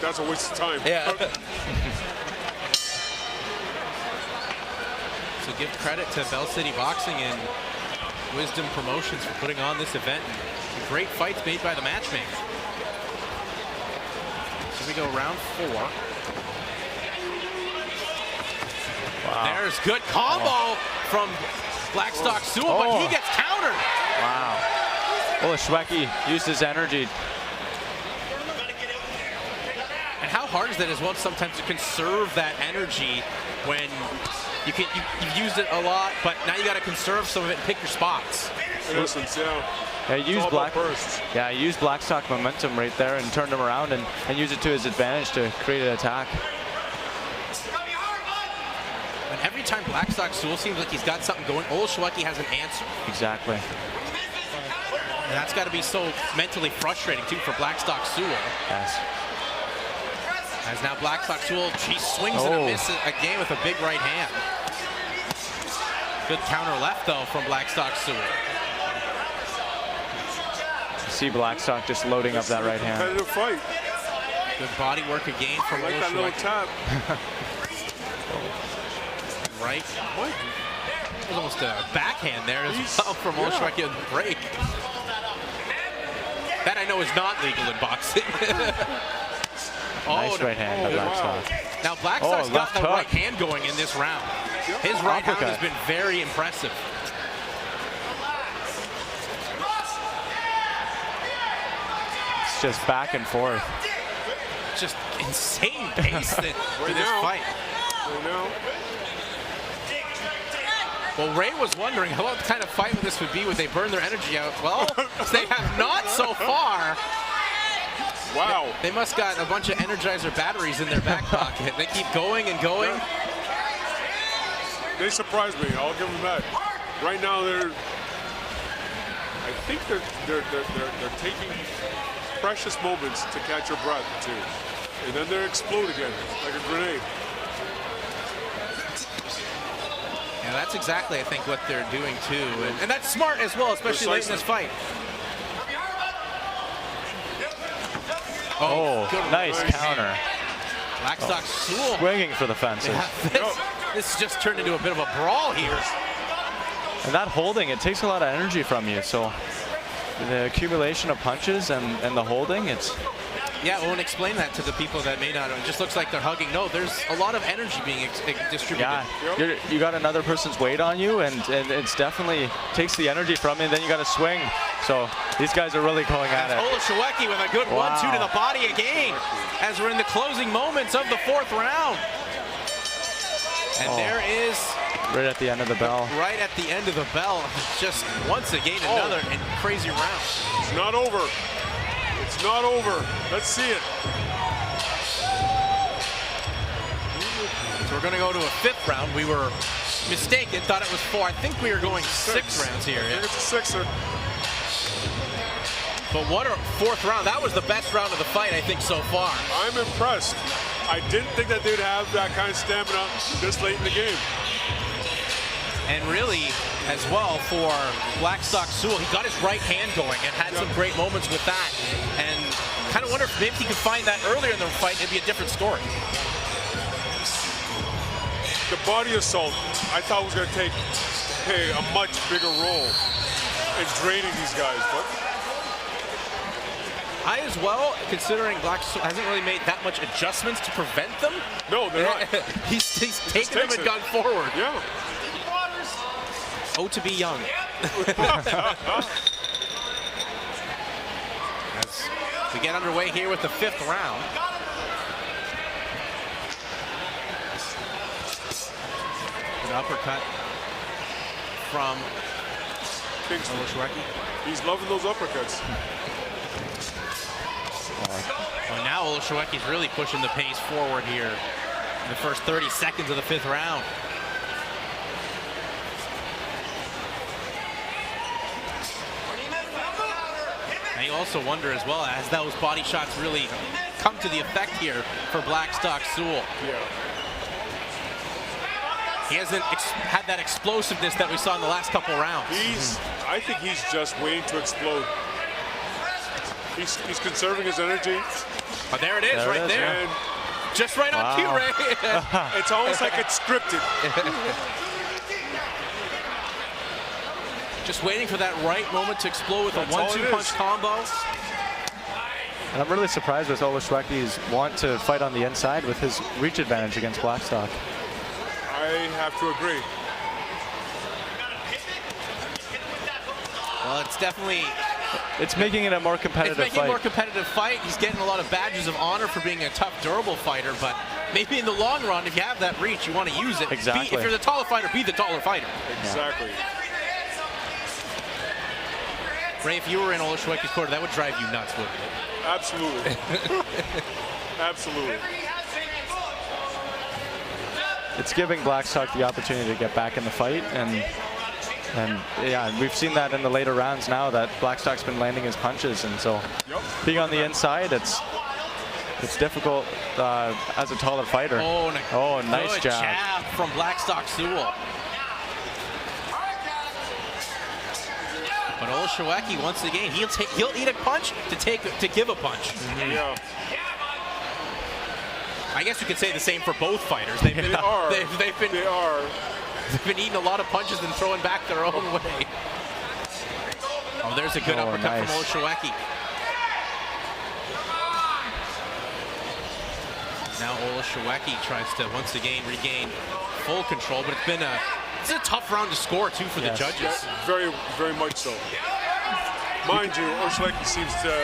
That's a waste of time. Yeah. So give credit to Bell City Boxing and Wisdom Promotions for putting on this event. And great fights made by the matchmaker. So we go round 4. Wow. There's good combo from Blackstock-Sewell, but he gets countered. Wow. Olchowecki used his energy. And how hard is that as well sometimes to conserve that energy when you've used it a lot, but now you got to conserve some of it and pick your spots. In essence, he used Blackstock momentum right there and turned him around and used it to his advantage to create an attack. And every time Blackstock-Sewell seems like he's got something going, Olszewecki has an answer. Exactly. And that's got to be so mentally frustrating, too, for Blackstock-Sewell. Yes. As now Blackstock-Sewell, he swings and a miss again with a big right hand. Good counter left, though, from Blackstock-Sewell. See Blackstock just loading up that right hand. Competitive fight. Good body work again from I like that little tap. Right. What? It was almost a backhand there as well from Olszewecki on the break. That I know is not legal in boxing. Nice right hand by Blackstock. Wow. Now Blackstock's got the right hand going in this round. His right hand has been very impressive. It's just back and forth. Just insane pace for this fight. Well, Ray was wondering what kind of fight this would be. Would they burn their energy out? Well, they have not so far. Wow. They must got a bunch of Energizer batteries in their back pocket. They keep going and going. They surprised me. I'll give them that. Right now, I think they're taking precious moments to catch your breath too, and then they explode again like a grenade. Yeah, that's exactly, I think, what they're doing too, and that's smart as well, especially late in this fight. Oh, nice counter. Blackstock-Sewell swinging for the fences. Yeah, this just turned into a bit of a brawl here. And that holding, it takes a lot of energy from you. So the accumulation of punches and the holding, it's... Yeah, well, and explain that to the people that may not. It just looks like they're hugging. No, there's a lot of energy being distributed. Yeah, you got another person's weight on you, and it's definitely takes the energy from you, and then you got to swing. So these guys are really going at it. Olszewecki with a good 1-2 to the body again, as we're in the closing moments of the fourth round. And there is... Right at the end of the bell. Right at the end of the bell. Just once again, another crazy round. It's not over. It's not over. Let's see it. So we're going to go to a fifth round. We were mistaken, thought it was 4. I think we are going 6 rounds here. I think it's a sixer. But what a fourth round. That was the best round of the fight, I think, so far. I'm impressed. I didn't think that they'd have that kind of stamina this late in the game. And really, as well, for Blackstock-Sewell, he got his right hand going and had some great moments with that. And kind of wonder if maybe he could find that earlier in the fight, it'd be a different story. The body assault, I thought was going to play a much bigger role in draining these guys. But I as well, considering Blackstock hasn't really made that much adjustments to prevent them. No, they're not. he's taken them and gone forward. Yeah. Oh, to be young. As we get underway here with the fifth round. An uppercut from Olszewecki. He's loving those uppercuts. Well, now Olszewecki's really pushing the pace forward here in the first 30 seconds of the fifth round. And you also wonder as well, as those body shots really come to the effect here for Blackstock-Sewell. Yeah. He hasn't had that explosiveness that we saw in the last couple rounds. I think he's just waiting to explode. He's conserving his energy. Oh, there it is, right there. And just right on cue, Ray. It's almost like it's scripted. Just waiting for that right moment to explode with a 1-2 punch combo. And I'm really surprised with Olszewecki's want to fight on the inside with his reach advantage against Blackstock. I have to agree. Well, it's definitely... It's making it a more competitive fight. It's making a more competitive fight. He's getting a lot of badges of honor for being a tough, durable fighter, but maybe in the long run, if you have that reach, you want to use it. Exactly. If you're the taller fighter, be the taller fighter. Exactly. Ray, if you were in Olszewecki's corner, that would drive you nuts, wouldn't it? Absolutely. Absolutely. it's giving Blackstock the opportunity to get back in the fight, and yeah, we've seen that in the later rounds now that Blackstock's been landing his punches, and so being on the inside, it's difficult as a taller fighter. Oh, nice jab from Blackstock-Sewell. But Olchowecki, once again, he'll eat a punch to give a punch. Yeah. I guess you could say the same for both fighters. They've been eating a lot of punches and throwing back their own way. Oh, there's a good uppercut from Olchowecki. Now Olchowecki tries to once again regain full control, but it's a tough round to score too for the judges. Yeah, very, very much so. Mind you, Olchowecki seems to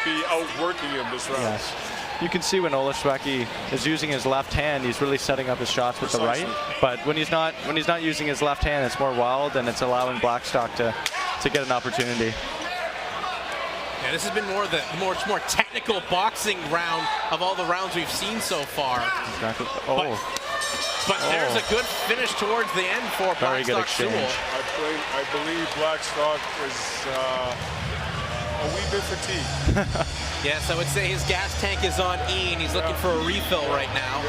be outworking him this round. Yes. You can see when Olchowecki is using his left hand, he's really setting up his shots with the right. But when he's not using his left hand, it's more wild, and it's allowing Blackstock to get an opportunity. Yeah, this has been the more technical boxing round of all the rounds we've seen so far. Exactly. But there's a good finish towards the end for Blackstock-Sewell. I believe Blackstock is a wee bit fatigued. Yes, I would say his gas tank is on E, and he's looking for a refill right now.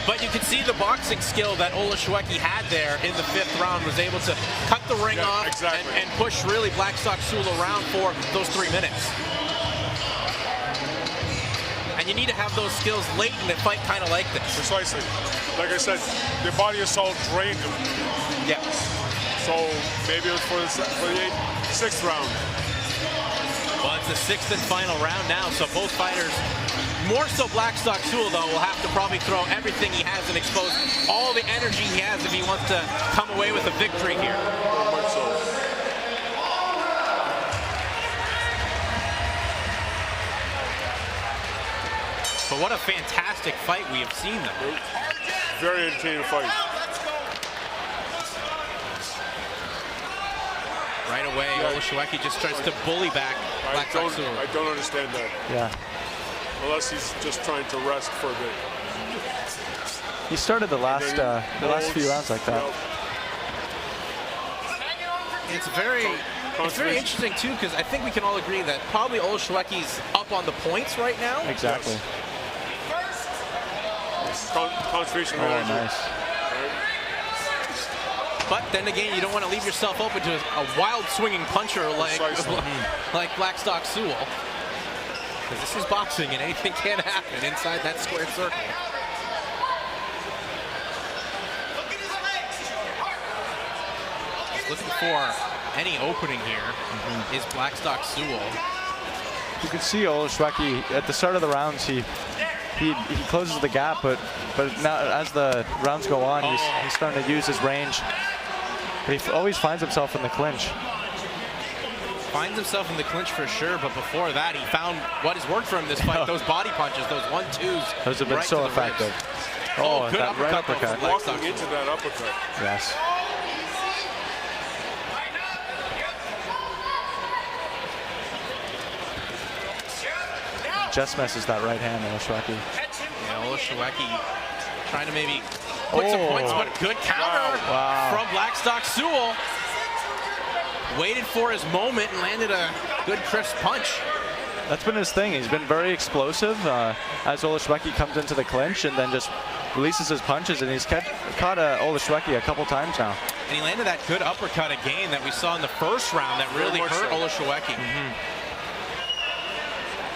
But you can see the boxing skill that Olchowecki had there in the 5th round, was able to cut the ring off and push really Blackstock-Sewell around for those 3 minutes. And you need to have those skills late in a fight kind of like this. Precisely. Like I said, the body assault drained him. Yeah. So maybe it was for the 6th round. Well, it's the 6th and final round now, so both fighters, more so Blackstock-Sewell though, will have to probably throw everything he has and expose all the energy he has if he wants to come away with a victory here. Very much so. But what a fantastic fight we have seen though. Very entertaining fight. Right away, Olchowecki just tries to bully back Blackstock-Sewell. I don't understand that. Yeah. Unless he's just trying to rest for a bit. He started the last few rounds like that. It's very interesting too, because I think we can all agree that probably Olchowecki's up on the points right now. Exactly. Concentration. Nice. But then again, you don't want to leave yourself open to a wild swinging puncher like Blackstock-Sewell. Because this is boxing and anything can happen inside that square circle. Looking for any opening here is Blackstock-Sewell. You can see Olchowecki at the start of the rounds, he closes the gap, but now as the rounds go on, he's starting to use his range. But he always finds himself in the clinch. Finds himself in the clinch for sure, but before that, he found what has worked for him this fight. Those body punches, those 1-2s. Those have been so effective. Oh, good that right uppercut. Walking into that uppercut. Yes. Just misses that right hand, Olchowecki. Yeah, Olchowecki trying to maybe put some points, but a good counter from Blackstock-Sewell. Waited for his moment and landed a good crisp punch. That's been his thing. He's been very explosive as Olchowecki comes into the clinch and then just releases his punches, and he's caught Olchowecki a couple times now. And he landed that good uppercut again that we saw in the 1st round that really hurt Olchowecki.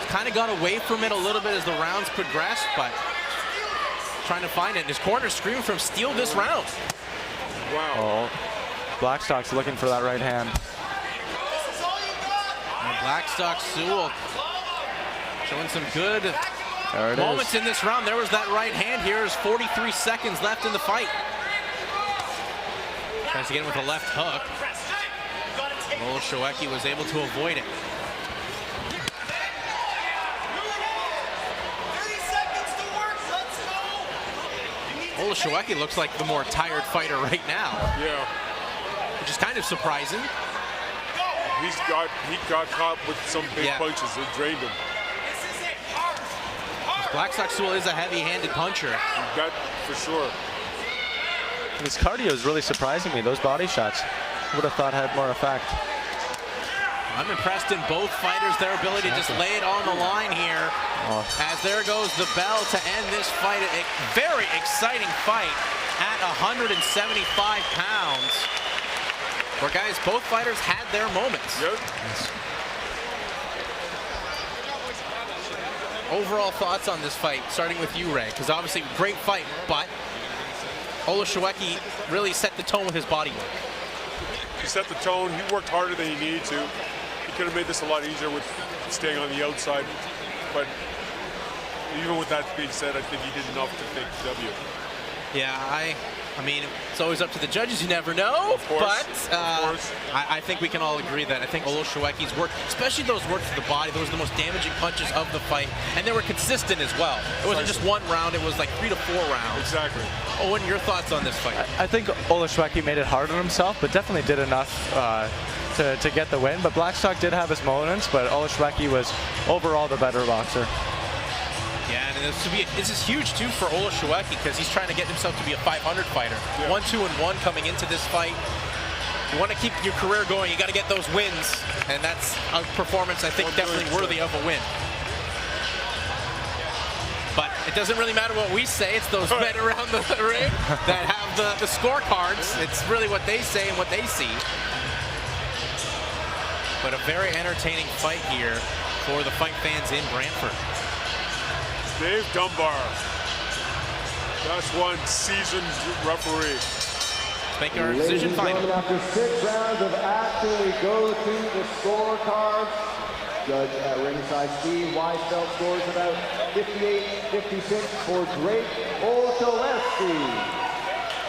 Kind of got away from it a little bit as the rounds progressed, but trying to find it. And his corner screaming for him, steal this round. Wow. Blackstock's looking for that right hand. And Blackstock-Sewell showing some good moments in this round. There was that right hand. Here's 43 seconds left in the fight. Tries to get him with a left hook. Olchowecki was able to avoid it. Olchowecki looks like the more tired fighter right now. Yeah. Which is kind of surprising. He got caught with some big punches that drained him. Blackstock-Sewell is a heavy-handed puncher. That for sure. His cardio is really surprising me. Those body shots, would have thought had more effect. I'm impressed in both fighters, their ability to just lay it on the line here. As there goes the bell to end this fight. A very exciting fight at 175 pounds. Where, guys, both fighters had their moments. Yep. Overall thoughts on this fight, starting with you, Ray, because obviously great fight, but Olchowecki really set the tone with his body work. He set the tone. He worked harder than he needed to. He could have made this a lot easier with staying on the outside, but even with that being said, I think he did enough to take the W. Yeah, I mean, it's always up to the judges. You never know. Of course, but of course. I think we can all agree that I think Olchowecki's work, especially those works to the body, those were the most damaging punches of the fight, and they were consistent as well. It wasn't just one round; it was like 3 to 4 rounds. Exactly. Owen, your thoughts on this fight? I think Olchowecki made it hard on himself, but definitely did enough to get the win. But Blackstock did have his moments, but Olchowecki was overall the better boxer. Yeah, and this is huge too for Olchowecki because he's trying to get himself to be a 500 fighter. Yeah. 1-2-1 coming into this fight. You want to keep your career going, you got to get those wins, and that's a performance I think definitely worthy of a win. But it doesn't really matter what we say. It's those men around the ring that have the scorecards. It's really what they say and what they see. But a very entertaining fight here for the fight fans in Brantford. Dave Dunbar, that's one seasoned referee. Make our decision final. After 6 rounds of action, we go to the scorecards. Judge at ringside, Steve Whyte scores about 58-56 for Drake Olchowecki.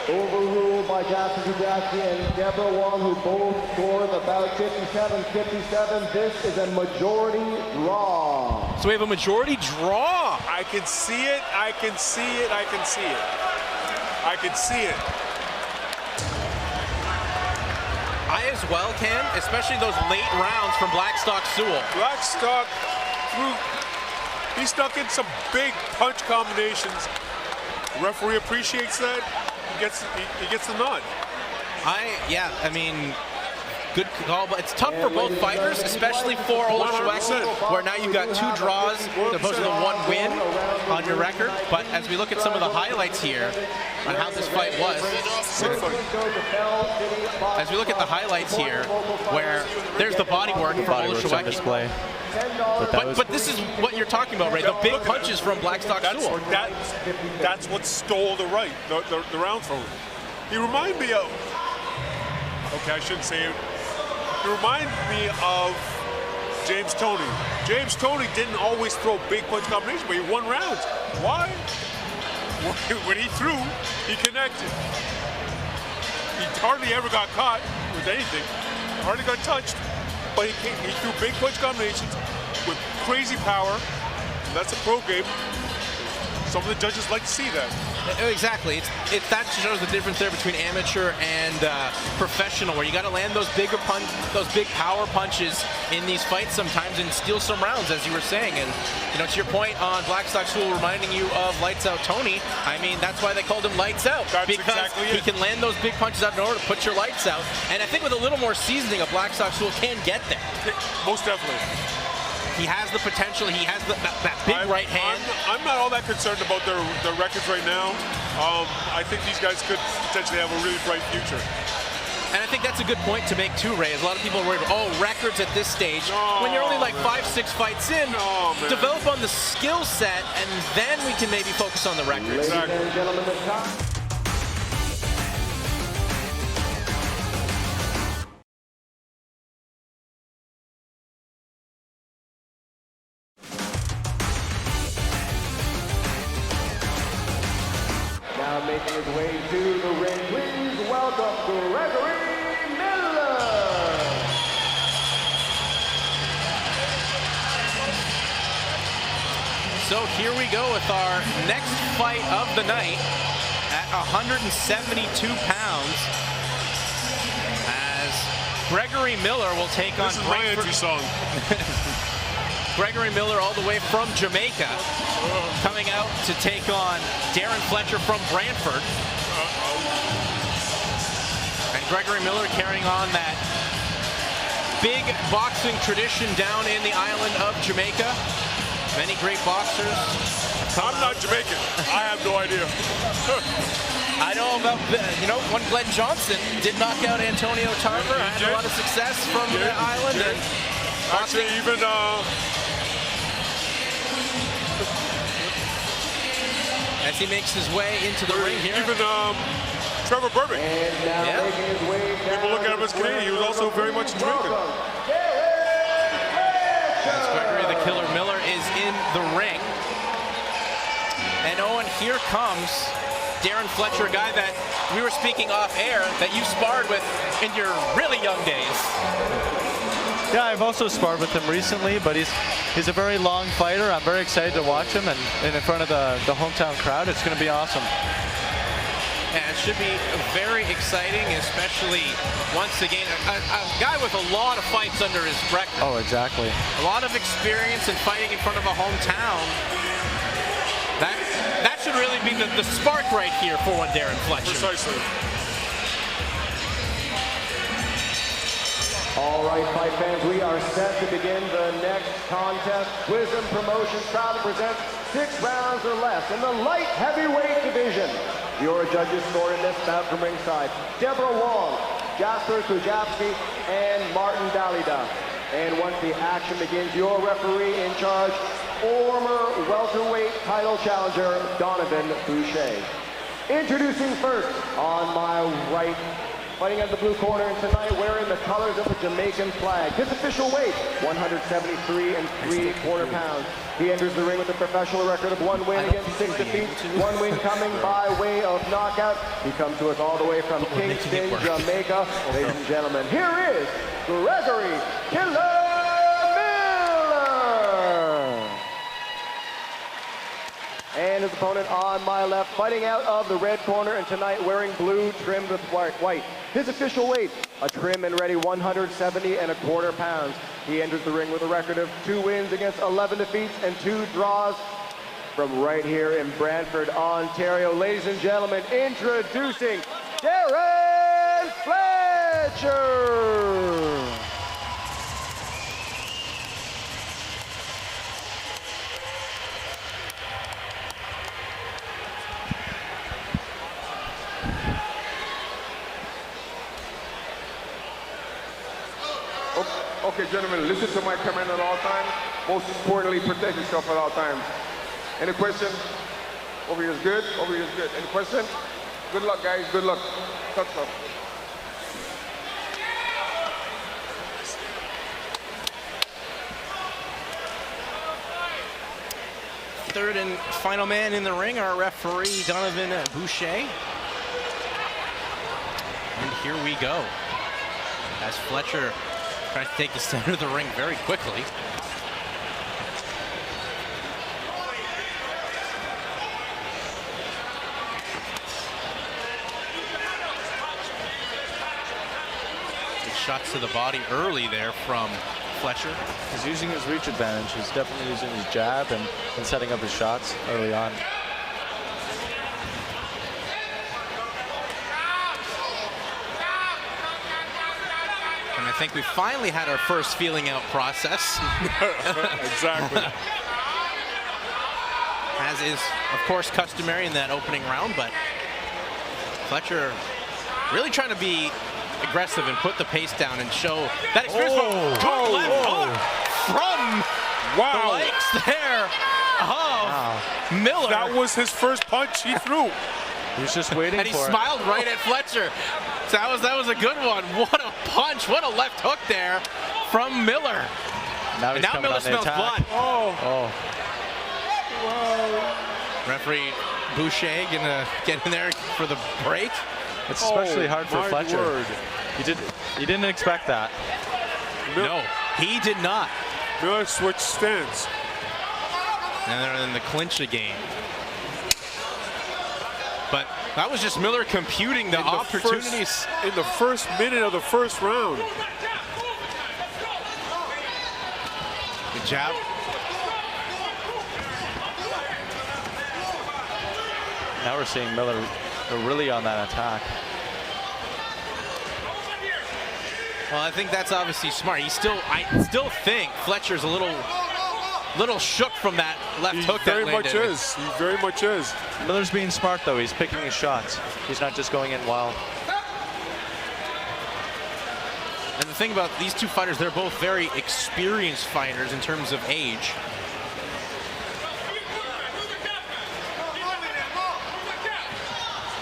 Overruled by Jasper Kudacki and Gabriel, who both scored about 57-57. This is a majority draw. So we have a majority draw. I can see it, I can see it, I can see it. I can see it. I as well can, especially those late rounds from Blackstock-Sewell. Blackstock he stuck in some big punch combinations. The referee appreciates that. He gets the nod. I mean, good call, but it's tough for both fighters, especially for Olchowecki, where now you've got 2 draws opposed to the 1 win on your record. But as we look at some of the highlights here on how this fight was, as we look at the highlights here, where there's the body work from Olchowecki. But this is what you're talking about, right? The big punches from Blackstock-Sewell. That's what stole the round from him. He reminded me of, okay, I shouldn't say it. He reminded me of James Toney. James Toney didn't always throw big punch combinations, but he won rounds. Why? When he threw, he connected. He hardly ever got caught with anything. Hardly got touched. But he threw big punch combinations with crazy power. And that's a pro game. Some of the judges like to see that. Exactly. That shows the difference there between amateur and professional, where you got to land those big power punches in these fights sometimes and steal some rounds, as you were saying. And to your point on Blackstock-Sewell reminding you of Lights Out Tony, I mean, that's why they called him Lights Out. That's because exactly he can land those big punches out in order to put your lights out. And I think with a little more seasoning, a Blackstock-Sewell can get there. Most definitely. He has the potential. He has that big right hand. I'm not all that concerned about their records right now. I think these guys could potentially have a really bright future. And I think that's a good point to make too, Ray. A lot of people are worried about, records at this stage. When you're only like 5-6 fights in, develop on the skill set, and then we can maybe focus on the records. Exactly. Ladies and gentlemen, the top. Now making his way to the ring, please welcome Gregory Miller. So here we go with our next fight of the night at 172 pounds, as Gregory Miller will take on This is my entry song. Gregory Miller all the way from Jamaica. coming out to take on Darren Fletcher from Brantford. And Gregory Miller carrying on that big boxing tradition down in the island of Jamaica. Many great boxers. I'm not Jamaican. I have no idea. I know about, when Glenn Johnson did knock out Antonio Tarver, had a lot of success from the island. And actually, even as he makes his way into the ring here. Even Trevor Burbank. Yeah. People look at him as Canadian. He was also very much Jamaican. As Gregory the Killer Miller is in the ring. And Owen, here comes Darren Fletcher, a guy that we were speaking off air that you sparred with in your really young days. Yeah, I've also sparred with him recently, but he's a very long fighter. I'm very excited to watch him, and in front of the hometown crowd, it's going to be awesome. Yeah, it should be very exciting, especially once again, a guy with a lot of fights under his record. Oh, exactly. A lot of experience in fighting in front of a hometown. That should really be the spark right here for one Darren Fletcher. Precisely. All right, fight fans, we are set to begin the next contest. Wisdom Promotions proudly presents 6 rounds or less in the light heavyweight division. Your judges scored in this bout from ringside: Deborah Wong, Jasper Kujavsky, and Martin Dalida. And once the action begins, your referee in charge, former welterweight title challenger Donovan Boucher. Introducing first on my right, fighting at the blue corner, and tonight wearing the colors of the Jamaican flag. His official weight, 173 3/4 pounds. He enters the ring with a professional record of 1 win against 6 defeats, 1 win coming by way of knockout. He comes to us all the way from Kingston, Jamaica. Ladies and gentlemen, here is Gregory Killer Miller. And his opponent on my left, fighting out of the red corner, and tonight wearing blue trimmed with white. His official weight, a trim and ready 170 1/4 pounds. He enters the ring with a record of 2 wins against 11 defeats and 2 draws from right here in Brantford, Ontario. Ladies and gentlemen, introducing Darren Fletcher. Okay, gentlemen, listen to my command at all times. Most importantly, protect yourself at all times. Any question? Over here is good. Over here is good. Any question? Good luck, guys. Good luck. Tough stuff. Third and final man in the ring, our referee, Donovan Boucher. And here we go, as Fletcher tries to take the center of the ring very quickly. Good shots to the body early there from Fletcher. He's using his reach advantage. He's definitely using his jab and setting up his shots early on. And I think we finally had our first feeling out process. Exactly. As is, of course, customary in that opening round, but Fletcher really trying to be aggressive and put the pace down and show that experience. Good left hook from the legs there of Miller. That was his first punch he threw. He was just waiting for it. And he smiled right at Fletcher. So that was a good one. What a punch. What a left hook there from Miller. Now, and now Miller smells blood. Oh. Referee Boucher gonna get in there for the break. It's especially hard for Fletcher. Word. He didn't expect that. No, he did not. Miller switched stance. And they're in the clinch again. But that was just Miller computing the opportunities. In the first minute of the first round. Good jab. Now we're seeing Miller really on that attack. Well, I think that's obviously smart. I still think Fletcher's a little shook from that left hook that landed. He very much is. Miller's being smart though. He's picking his shots. He's not just going in wild. And the thing about these two fighters, they're both very experienced fighters in terms of age.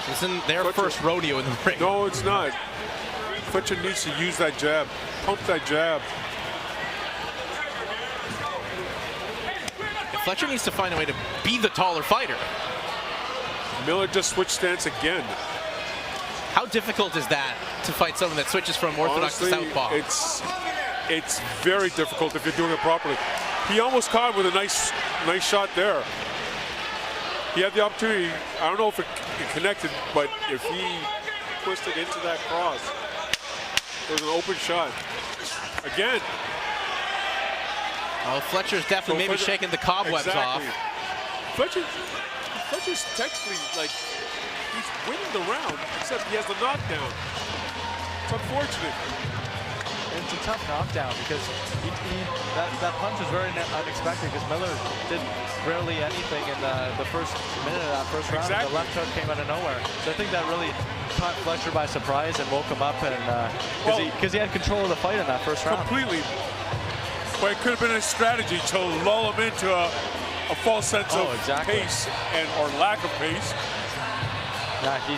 This isn't their first rodeo in the ring. No, it's not. Fletcher needs to use that jab. Pump that jab. Fletcher needs to find a way to be the taller fighter. Miller just switched stance again. How difficult is that to fight someone that switches from orthodox Honestly, to southpaw? It's very difficult if you're doing it properly. He almost caught him with a nice shot there. He had the opportunity. I don't know if it connected, but if he twisted into that cross, it was an open shot. Again. Well, Fletcher's definitely maybe shaking the cobwebs off. Fletcher's technically, like, he's winning the round, except he has the knockdown. It's unfortunate. And it's a tough knockdown because that punch was very unexpected because Miller did barely anything in the first minute of that first round. Exactly. The left hook came out of nowhere. So I think that really caught Fletcher by surprise and woke him up, and because he had control of the fight in that first round. Completely. But it could have been a strategy to lull him into a false sense of pace or lack of pace. Yeah, he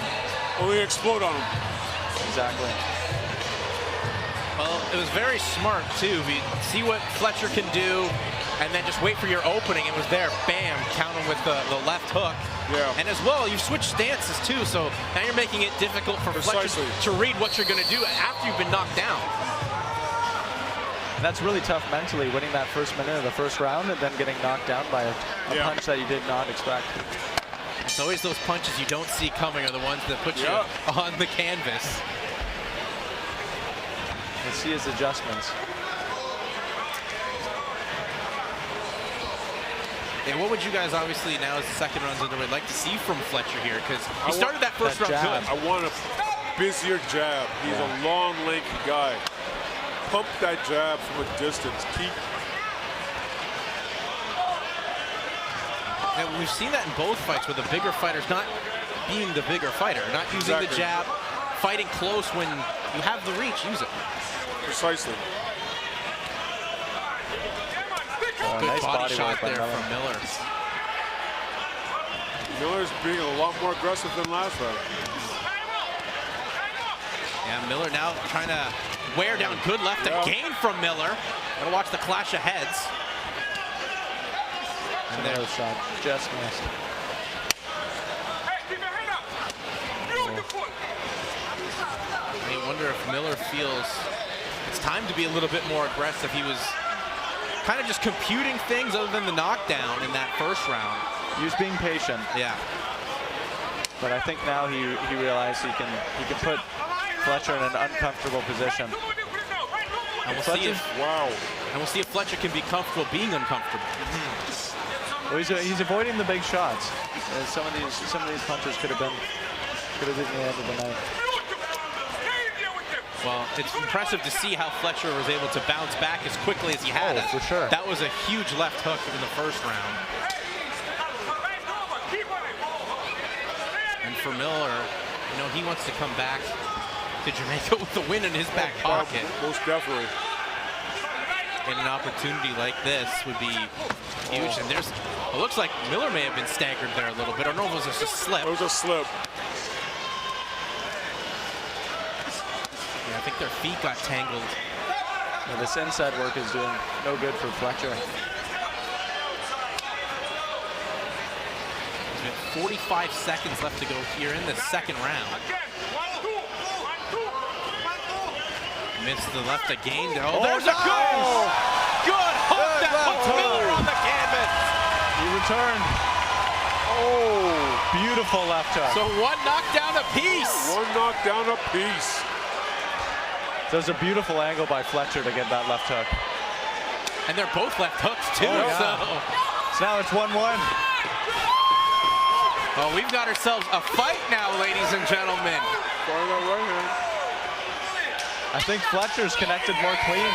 only explode on him. Exactly. Well, it was very smart too. See what Fletcher can do, and then just wait for your opening. It was there, bam, count him with the left hook. Yeah. And as well, you've switched stances too, so now you're making it difficult for Fletcher to read what you're going to do after you've been knocked down. And that's really tough mentally, winning that first minute of the first round and then getting knocked down by a punch that you did not expect. It's always those punches you don't see coming are the ones that put you on the canvas. Let's see his adjustments. And what would you guys, obviously, now as the second round's underway, like to see from Fletcher here? Because he started that first round good. I want a busier jab. He's a long, lanky guy. Pump that jab from a distance. And we've seen that in both fights with the bigger fighters not being the bigger fighter, not using the jab, fighting close when you have the reach, use it. Precisely. Good nice body shot work by there from Miller. Miller's being a lot more aggressive than last round. Yeah, Miller now trying to wear down good left again from Miller. Gonna watch the clash of heads. And there's a shot, just missed. I wonder if Miller feels it's time to be a little bit more aggressive. He was kind of just computing things other than the knockdown in that first round. He was being patient. Yeah. But I think now he realized he can put Fletcher in an uncomfortable position. And we'll see if Fletcher can be comfortable being uncomfortable. Well, he's avoiding the big shots. Some of these punches could have been the end of the night. Well, it's impressive to see how Fletcher was able to bounce back as quickly as he had. Oh, for sure. That was a huge left hook in the first round. And for Miller, he wants to come back to Jamaica with the win in his back pocket. Most definitely. And an opportunity like this would be huge. And it looks like Miller may have been staggered there a little bit. I don't know if it was just a slip. It was a slip. Yeah, I think their feet got tangled. Yeah, this inside work is doing no good for Fletcher. There's 45 seconds left to go here in the second round. Missed the left again. Oh, there's a good hook that puts Miller on the canvas. He returned. Oh, beautiful left hook. So one knockdown apiece. One knockdown apiece. So it was a beautiful angle by Fletcher to get that left hook. And they're both left hooks too. So now it's 1-1. Well, we've got ourselves a fight now, ladies and gentlemen. I think Fletcher's connected more clean.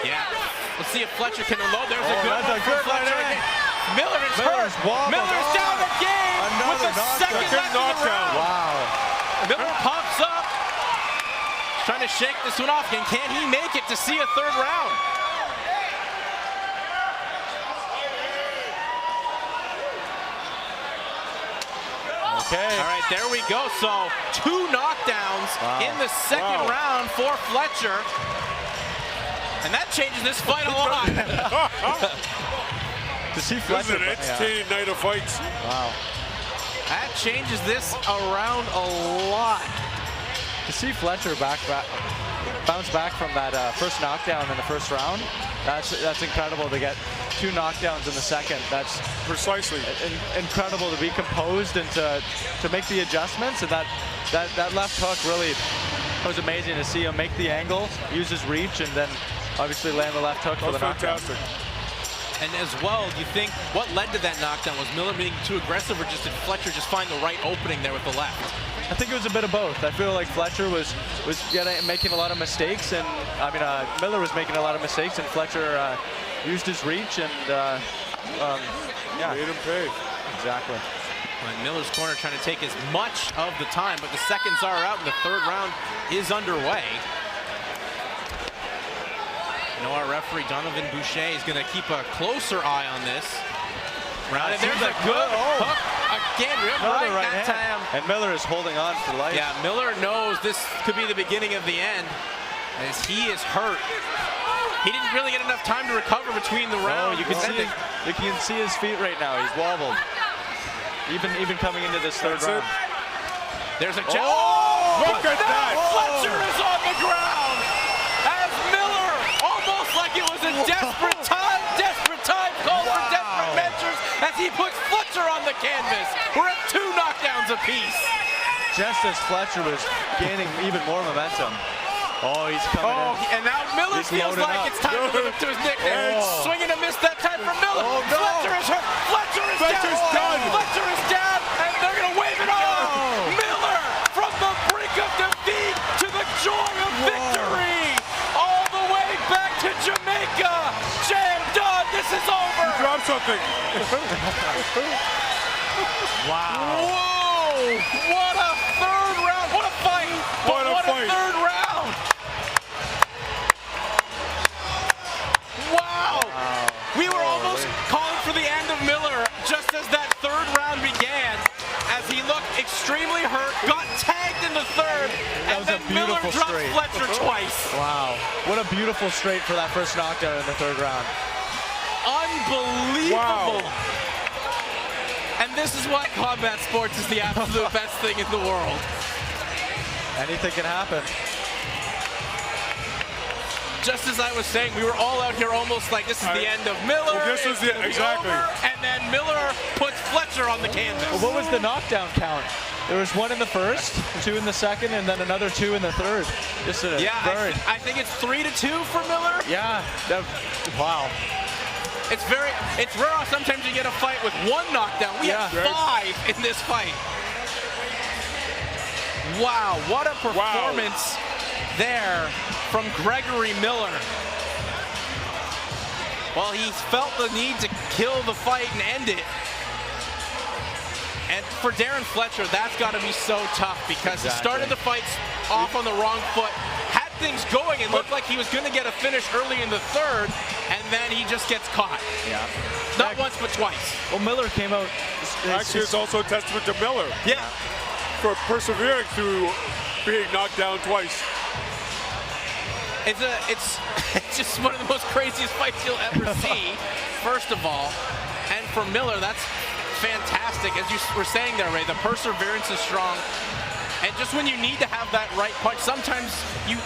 Yeah. Let's see if Fletcher can unload. There's a good one for Fletcher. Miller is hurt. Miller's down again with the second left in the round. Wow. Miller pops up. Trying to shake this one off. And can he make it to see a third round? Okay. All right, there we go. So 2 knockdowns in the second round for Fletcher. And that changes this fight a lot. To see Fletcher, this is an entertaining night of fights. Wow. That changes this around a lot. To see Fletcher bounce back from that first knockdown in the first round, that's incredible to get 2 knockdowns in the second. That's precisely incredible to be composed and to make the adjustments. And that left hook really was amazing to see him make the angle, use his reach, and then obviously land the left hook for the knockdown. Fantastic. And as well, do you think what led to that knockdown? Was Miller being too aggressive, or just did Fletcher just find the right opening there with the left? I think it was a bit of both. I feel like Fletcher was making a lot of mistakes, and Miller was making a lot of mistakes, and Fletcher used his reach and made him pay. Exactly. And Miller's corner trying to take as much of the time, but the seconds are out, and the third round is underway. Our referee Donovan Boucher is going to keep a closer eye on this round. And there's a good hook again, right that time. And Miller is holding on for life. Yeah, Miller knows this could be the beginning of the end as he is hurt. He didn't really get enough time to recover between the rounds. You can see his feet right now. He's wobbled. Even coming into this third round. There's a jab. Oh, look at that! Fletcher is on the ground. As Miller, almost like it was a desperate time call for desperate measures as he puts Fletcher on the canvas. We're at 2 knockdowns apiece. Just as Fletcher was gaining even more momentum. Oh, he's coming in. And now Miller feels like it's time to live up to his nickname. Swing and a miss that time from Miller. Oh, no. Fletcher is hurt. Fletcher's down. Fletcher is down, and they're going to wave it off. Miller from the brink of defeat to the joy of victory. All the way back to Jamaica. Jam done. This is over. You dropped something. Wow. Whoa. What a third round. What a fight. What a third round. Wow. We were almost calling for the end of Miller just as that third round began, as he looked extremely hurt, got tagged in the third, and then Miller dropped Fletcher twice. Wow. What a beautiful straight for that first knockdown in the third round. Unbelievable. Wow. And this is why combat sports is the absolute best thing in the world. Anything can happen. Just as I was saying, we were all out here almost like this is the end of Miller. Well, this was exactly. And then Miller puts Fletcher on the canvas. Well, what was the knockdown count? There was 1 in the first, 2 in the second, and then another 2 in the third. Just I think it's 3-2 for Miller. Yeah. Wow. It's rare sometimes you get a fight with 1 knockdown. We have 5 in this fight. Wow, what a performance there from Gregory Miller. Well, he felt the need to kill the fight and end it. And for Darren Fletcher, that's got to be so tough because he started the fight off on the wrong foot, had things going, and looked like he was going to get a finish early in the third, and then he just gets caught. Yeah. Not once, but twice. Well, Miller came out. Actually, it's also a testament to Miller. Yeah. For persevering through being knocked down twice. It's just one of the most craziest fights you'll ever see, first of all. And for Miller, that's fantastic. As you were saying there, Ray, the perseverance is strong. And just when you need to have that right punch, sometimes you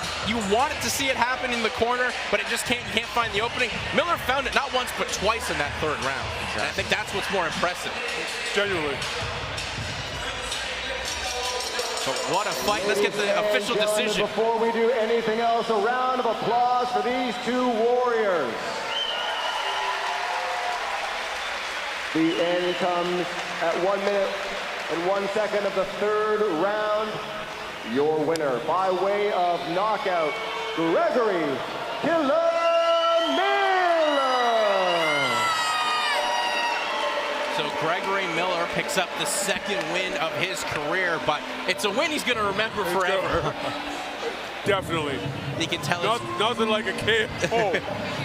want it to see it happen in the corner, but you can't find the opening. Miller found it not once, but twice in that third round. Exactly. And I think that's what's more impressive. Genuinely. But what a fight. Let's get the official decision. Before we do anything else, a round of applause for these 2 warriors. The end comes at 1 minute and 1 second of the third round. Your winner by way of knockout, Gregory Killer Miller. So Gregory Miller picks up the second win of his career, but it's a win he's going to remember forever. Definitely. He can tell nothing like a KO.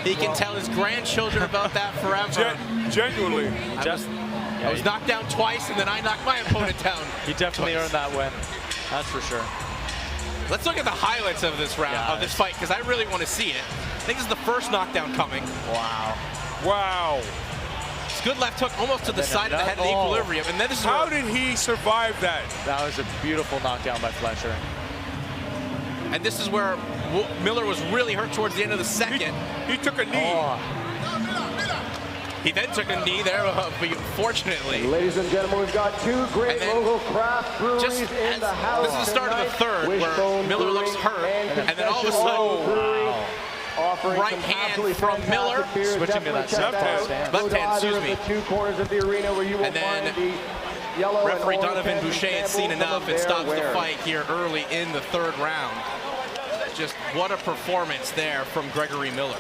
He can tell his grandchildren about that forever. Genuinely. I was knocked down twice, and then I knocked my opponent down. He definitely earned that win. That's for sure. Let's look at the highlights of this round, of this fight, because I really want to see it. I think this is the first knockdown coming. Wow. Wow. It's good left hook almost to the side of the head of the equilibrium. And then this is how did he survive that? That was a beautiful knockdown by Fletcher. And this is where Miller was really hurt towards the end of the second. He took a knee. He then took a knee there, fortunately. Ladies and gentlemen, we've got two great local craft breweries in the house. This is the start of the third, where Miller looks hurt, and then all of a sudden, right hand from Miller, switching to that left hand, excuse me. The two corners of the arena where you will and then find the yellow referee and Donovan Boucher had seen enough and stops the wear. fight here early in the third round. Just what a performance there from Gregory Miller.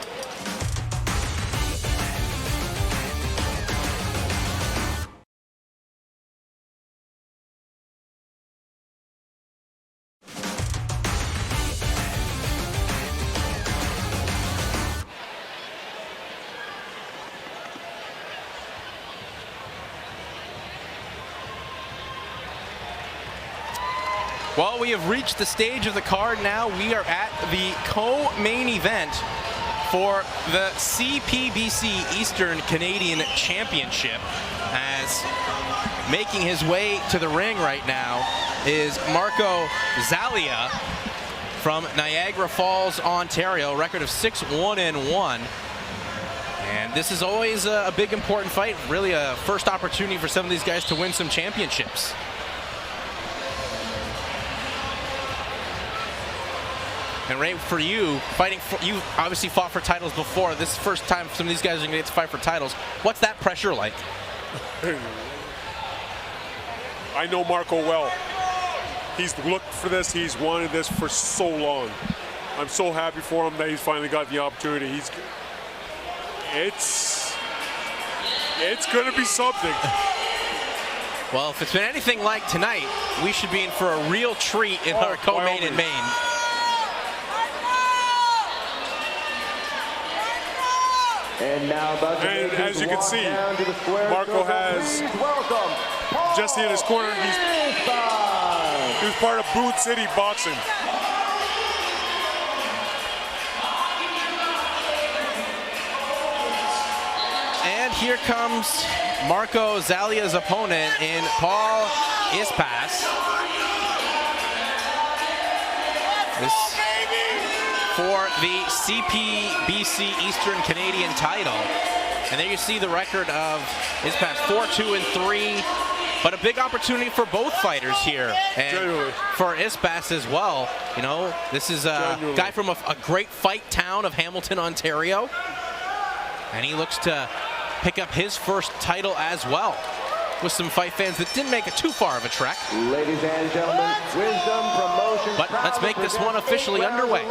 Well, we have reached the stage of the card now. We are at the co-main event for the CPBC Eastern Canadian Championship. As making his way to the ring right now is Marco Zalia from Niagara Falls, Ontario. Record of 6-1-1. And this is always a big important fight. Really a first opportunity for some of these guys to win some championships. And Ray, for you, you obviously fought for titles before. This is the first time some of these guys are going to get to fight for titles. What's that pressure like? I know Marco well. He's looked for this. He's wanted this for so long. I'm so happy for him that he's finally got the opportunity. It's going to be something. Well, if it's been anything like tonight, we should be in for a real treat in our co-main in Maine. And now, as you can see, Marco has Jesse in his corner. He was part of Boone City Boxing. And here comes Marco Zalia's opponent in Paul Ispas. This for the CPBC Eastern Canadian title. And there you see the record of Ispas, 4-2-3. But a big opportunity for both fighters here. And for Ispas as well. You know, this is a guy from a great fight town of Hamilton, Ontario. And he looks to pick up his first title as well, with some fight fans that didn't make it too far of a trek. Ladies and gentlemen, Wisdom Promotions. But let's make this one officially underway.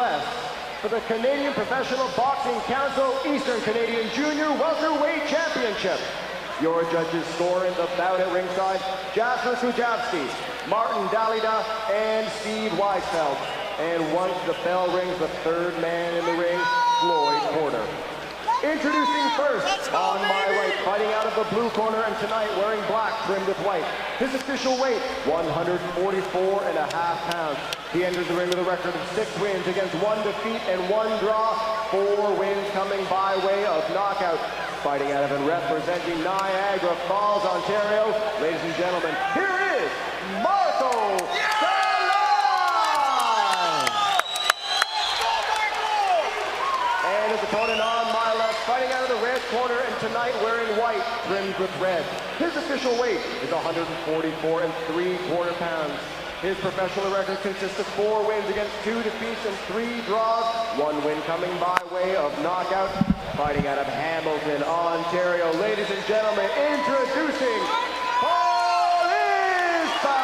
For the Canadian Professional Boxing Council Eastern Canadian Junior Welterweight Championship. Your judges score in the bout at ringside: Jasper Kujavsky, Martin Dalida, and Steve Weisfeld. And once the bell rings, the third man in the ring, Floyd Porter. Introducing first, on my right, fighting out of the blue corner, and tonight wearing black trimmed with white. His official weight, 144.5 pounds. He enters the ring with a record of 6 wins against 1 defeat and 1 draw. 4 wins coming by way of knockout. Fighting out of and representing Niagara Falls, Ontario. Ladies and gentlemen, here is Marco Szalai! And his opponent on my left, fighting out of the red corner, and tonight wearing white, trimmed with red. His official weight is 144.75 pounds. His professional record consists of 4 wins against 2 defeats and 3 draws. 1 win coming by way of knockout. fighting out of Hamilton, Ontario. Ladies and gentlemen, introducing Paul Ispas!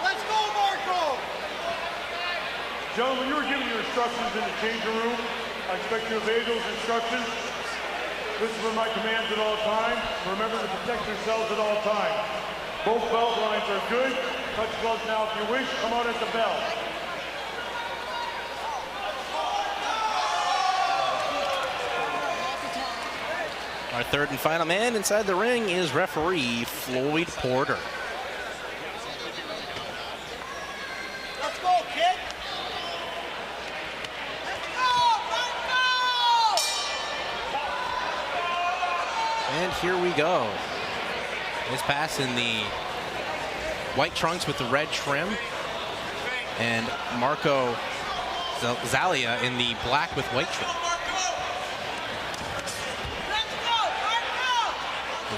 Let's go, Marko! Gentlemen, you were given your instructions in the changing room. I expect you to obey those instructions. Listen for my commands at all times. Remember to protect yourselves at all times. Both belt lines are good. Touch gloves now if you wish. Come out at the bell. Our third and final man inside the ring is referee Floyd Porter. Let's go, kid! And here we go. Ispas in the white trunks with the red trim, and Marko Zalia in the black with white trim.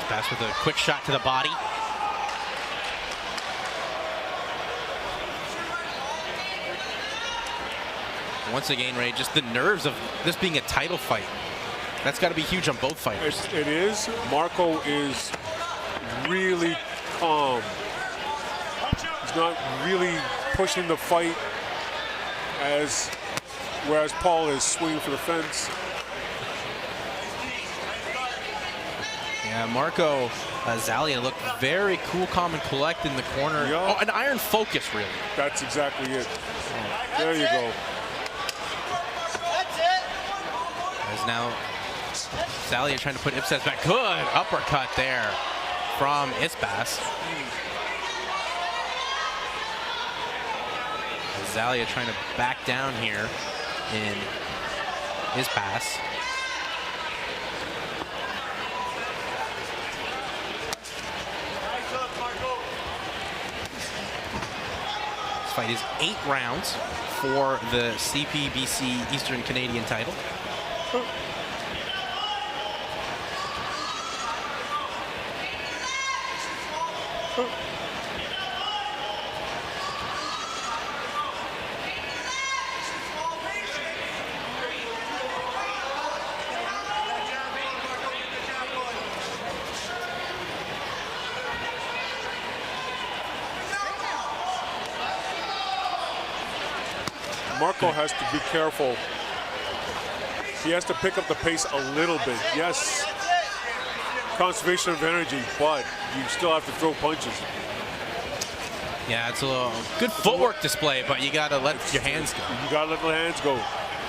Ispas with a quick shot to the body. Once again, Ray, just the nerves of this being a title fight. That's got to be huge on both fighters. It is. Marko is really calm. He's not really pushing the fight whereas Paul is swinging for the fence. Yeah, Marko Zalia looked very cool, calm, and collected in the corner. Yeah. Oh, an iron focus, really. That's exactly it. There you go. As now Zalia trying to put Ispas back. Good uppercut there from Ispas. Zalia trying to back down here in Ispas. This fight is 8 rounds for the CPBC Eastern Canadian title. Marko has to be careful. He has to pick up the pace a little bit. Yes, conservation of energy, but you still have to throw punches. Yeah, it's a little good footwork display, but you gotta let your hands go. You gotta let the hands go.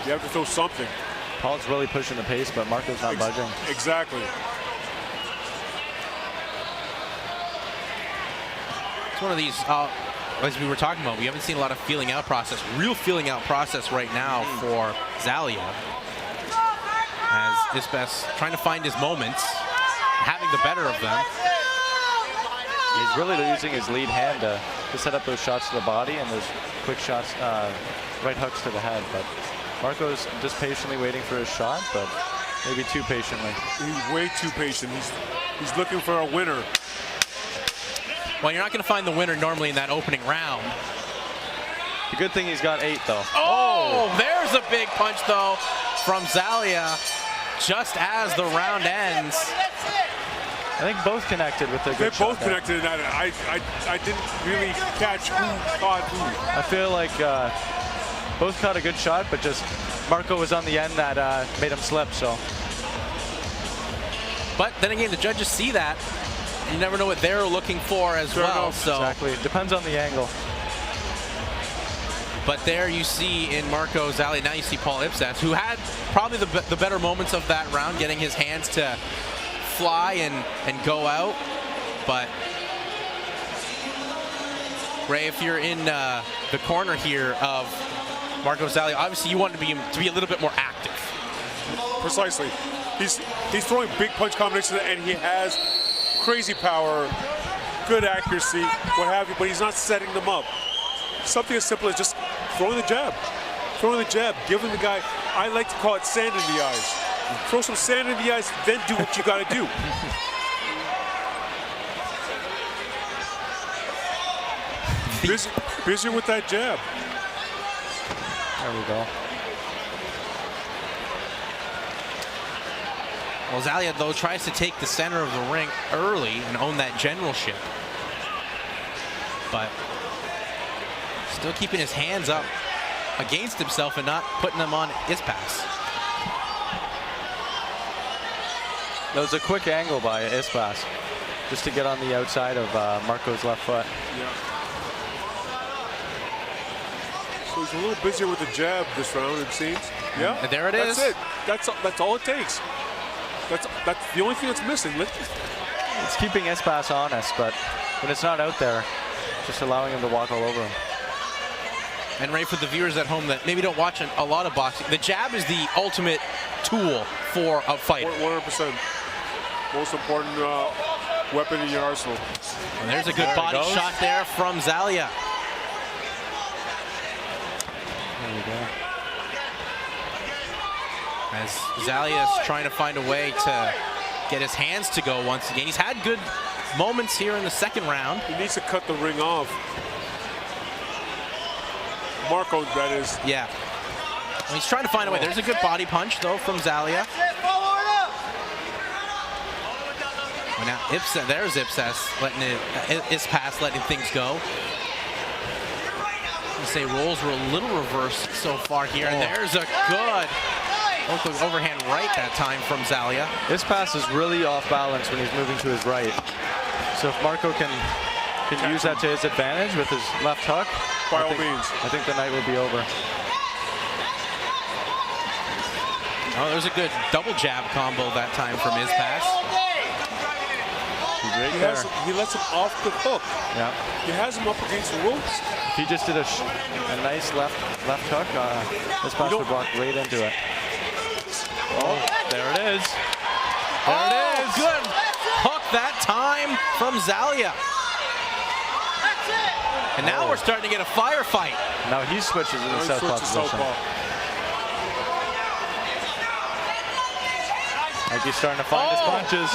You have to throw something. Paul's really pushing the pace, but Marko's not budging. Exactly. It's one of these, as we were talking about, we haven't seen a lot of feeling out process, real feeling out process right now for Zalia. As Ispas trying to find his moments, having the better of them. He's really using his lead hand to set up those shots to the body and those quick shots, right hooks to the head. But Marko's just patiently waiting for his shot, but maybe too patiently. He's way too patient. He's looking for a winner. Well, you're not going to find the winner normally in that opening round. The good thing he's got 8, though. Oh, there's a big punch, though, from Zalia just as the round ends. I think both connected with the good shot. They're both connected in that. I didn't really catch who caught who. I feel like both caught a good shot, but just Marko was on the end that made him slip, so. But then again, the judges see that. You never know what they're looking for as well. So. Exactly. It depends on the angle. But there you see in Marko Zalia, now you see Paul Ispas, who had probably the better moments of that round, getting his hands to fly and go out. But Ray, if you're in the corner here of Marko Zalia, obviously you want to be a little bit more active. Precisely. He's throwing big punch combinations, and he has crazy power, good accuracy, what have you, but he's not setting them up. Something as simple as just throwing the jab. Throwing the jab, giving the guy, I like to call it sand in the eyes. Throw some sand in the eyes, then do what you got to do. Busy with that jab. There we go. Well, Szalai, though, tries to take the center of the ring early and own that generalship. But still keeping his hands up against himself and not putting them on Ispas. That was a quick angle by Ispas, just to get on the outside of Marko's left foot. Yeah. So he's a little busier with the jab this round, it seems. Yeah. And there it is. That's it. That's all it takes. That's the only thing that's missing. It's keeping Ispas honest, but when it's not out there, just allowing him to walk all over him. And Ray, for the viewers at home that maybe don't watch a lot of boxing, the jab is the ultimate tool for a fighter. 100%. Most important weapon in your arsenal. And there's a good body shot there from Szalai. There we go. As Szalai is trying to find a way to get his hands to go once again. He's had good moments here in the second round. He needs to cut the ring off. Marko, that is. Yeah. Well, he's trying to find a way. There's a good body punch, though, from Szalai. Well, now there's Ispas letting things go. I say roles were a little reversed so far here, and there's a good overhand right that time from Szalai. Ispas is really off balance when he's moving to his right. So if Marko can use that to his advantage with his left hook, by all means, I think the night will be over. Oh, there's a good double jab combo that time from Ispas. He lets him off the hook. Yeah. He has him up against the ropes. If he just did a nice left hook, Ispas would walk right into it. Oh, there it is. There it is. Good hook that time from Szalai. And now we're starting to get a firefight. Now he switches in the southpaw position. Like he's starting to find his punches.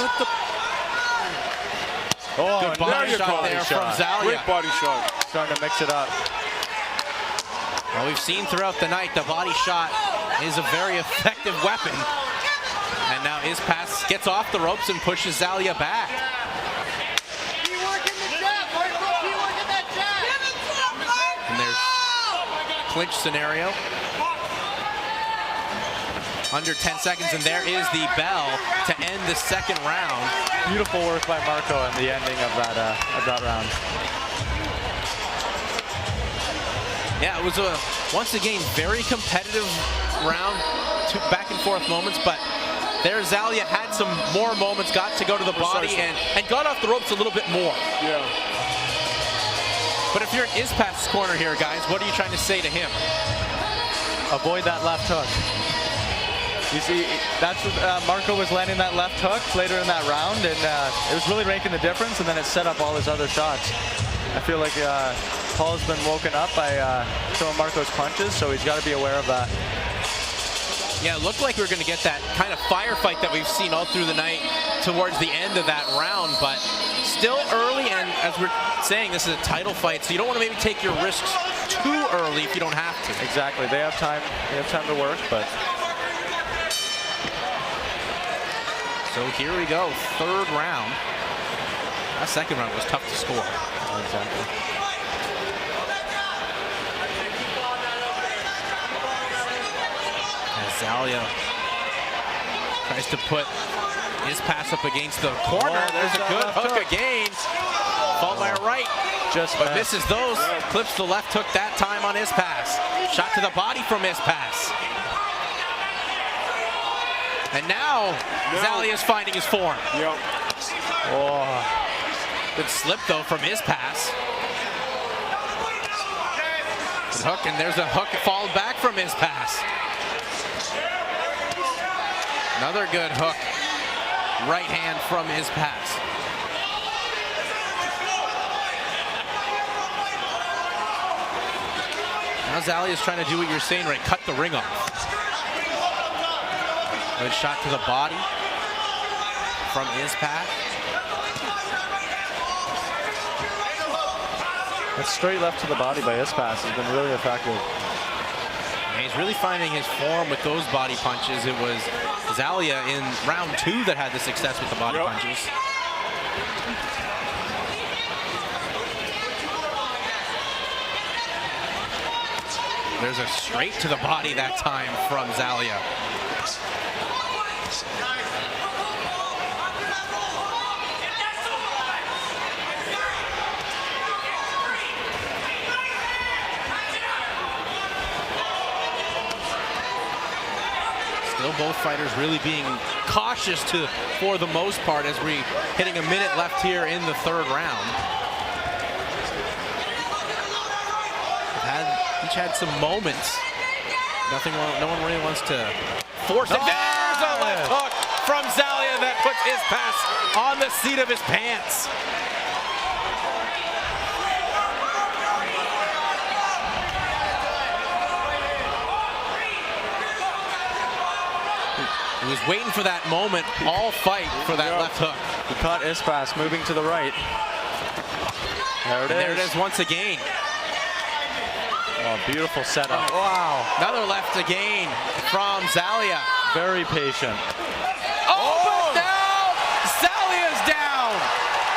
Good body shot there from Szalai. Great body shot. Starting to mix it up. Well, we've seen throughout the night the body shot is a very effective weapon. And now Ispas gets off the ropes and pushes Szalai back. And there's clinch scenario. Under 10 seconds, and there is the bell to end the second round. Beautiful work by Marko in the ending of that round. Yeah, it was a, once again, very competitive round, two back and forth moments, but there Szalai had some more moments, got to go to the body and got off the ropes a little bit more. Yeah. But if you're in Ispas' corner here, guys, what are you trying to say to him? Avoid that left hook. You see, that's what Marko was landing that left hook later in that round, and it was really making the difference, and then it set up all his other shots. I feel like Paul's been woken up by some of Marko's punches, so he's got to be aware of that. Yeah, it looked like we were going to get that kind of firefight that we've seen all through the night towards the end of that round, but still early, and as we're saying, this is a title fight, so you don't want to maybe take your risks too early if you don't have to. Exactly. They have time to work, but... So here we go, third round. That second round was tough to score. Exactly. As Szalai tries to put Ispas up against the corner. There's a good hook again. Followed by a right. But misses those. Clips the left hook that time on Ispas. Shot to the body from Ispas. And now Szalai is finding his form. Yep. Oh. Good slip, though, from Ispas. Good hook, and there's a hook followed back from Ispas. Another good hook. Right hand from Ispas. Now Szalai is trying to do what you're saying, right? Cut the ring off. Good shot to the body from Ispas. That straight left to the body by Ispas has been really effective. And he's really finding his form with those body punches. It was Szalai in round 2 that had the success with the body punches. There's a straight to the body that time from Szalai. Still both fighters really being cautious for the most part as we're hitting a minute left here in the 3rd round. Each had some moments. No one really wants to force it. There's a left hook from Szalai that puts Ispas on the seat of his pants. He was waiting for that moment all fight for that left hook. He caught Ispas moving to the right. There it is once again. Oh, beautiful setup. Wow. Another left again from Szalai. Very patient. But now Szalai is down.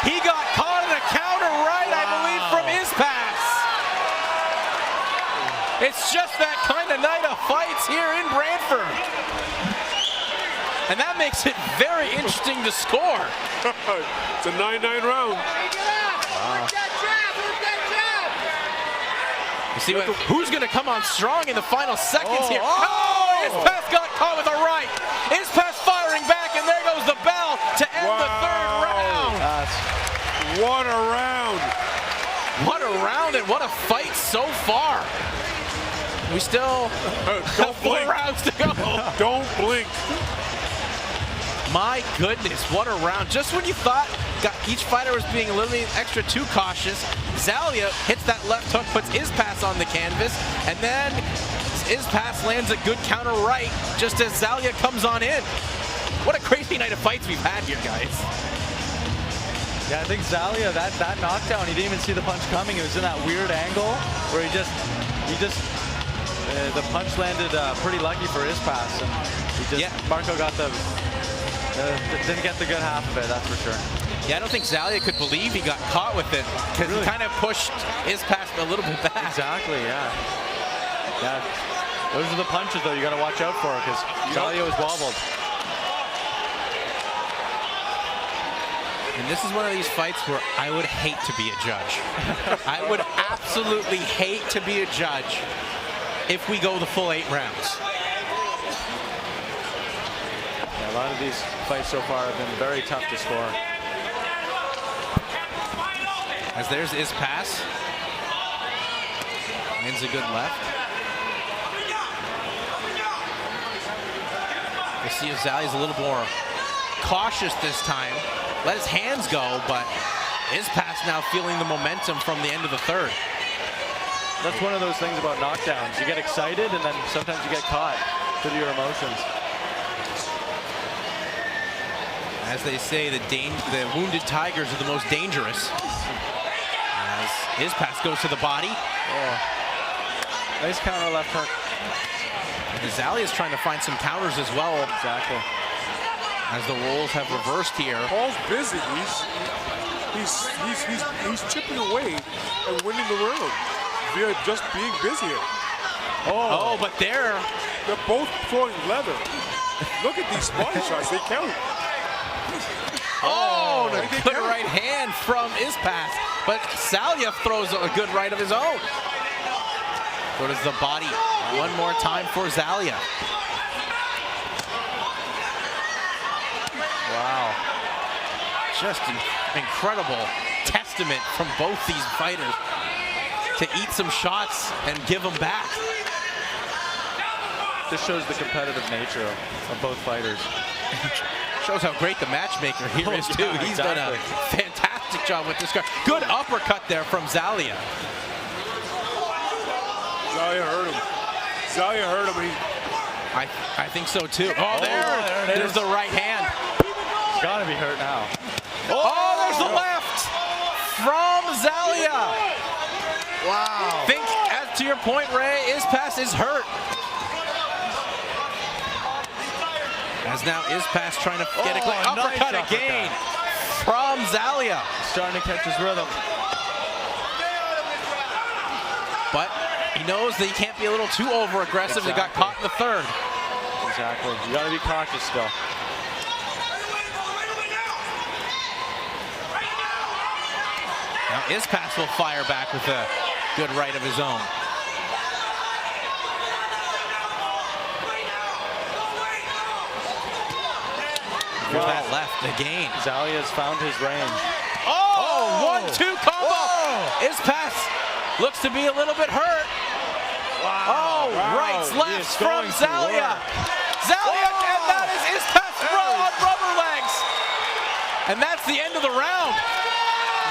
He got caught in a counter right, I believe, from Ispas. It's just that kind of night of fights here in Brantford. And that makes it very interesting to score. It's a 9-9 round. Wow. You see who's going to come on strong in the final seconds here. Ispas got caught with a right. Ispas firing back, and there goes the bell to end the 3rd round. What a round. What a round and what a fight so far. We still have 4 rounds to go. Don't blink. My goodness, what a round. Just when you thought each fighter was being a little bit extra too cautious, Szalai hits that left hook, puts Ispas on the canvas, and then Ispas lands a good counter right just as Szalai comes on in. What a crazy night of fights we've had here, guys. Yeah, I think Szalai, that knockdown, he didn't even see the punch coming. It was in that weird angle where the punch landed pretty lucky for Ispas, and Marko got didn't get the good half of it, that's for sure. Yeah, I don't think Szalai could believe he got caught with it because he kind of pushed Ispas a little bit back. Exactly, yeah. Those are the punches, though, you got to watch out for because Szalai was wobbled. And this is one of these fights where I would hate to be a judge. I would absolutely hate to be a judge if we go the full 8 rounds. Yeah, a lot of these fights so far have been very tough to score. As there's Ispas. Lands a good left. We'll see if Szalai's a little more cautious this time. Let his hands go, but Ispas now feeling the momentum from the end of the 3rd. That's one of those things about knockdowns. You get excited, and then sometimes you get caught due to your emotions. As they say, the wounded tigers are the most dangerous. As Ispas goes to the body. Nice counter left hook. And Szalai is trying to find some counters as well. Exactly. As the roles have reversed here. Paul's busy. He's chipping away and winning the round via just being busier. But they're both throwing leather. Look at these body shots. They count. A good right hand from Ispas, but Szalai throws a good right of his own. So does the body one more time for Szalai. Wow. Just an incredible testament from both these fighters to eat some shots and give them back. This shows the competitive nature of both fighters. Shows how great the matchmaker here is too. He's done a fantastic job with this guy. Good uppercut there from Szalai. Szalai hurt him. Szalai hurt him. I think so too. There's the right hand. He's got to be hurt now. There's the left from Szalai. Wow. Think, as to your point, Ray, Ispas is hurt. As now Ispas trying to get a quick uppercut again from Szalai. Starting to catch his rhythm. But he knows that he can't be a little too over-aggressive. He got caught in the third. Exactly. You got to be cautious still. Now Ispas will fire back with a good right of his own. Here's that left again. Szalai has found his range. Oh, 1-2 combo. Ispas looks to be a little bit hurt. Wow. Rights, lefts from Szalai. Szalai, and that is Ispas on rubber legs. And that's the end of the round.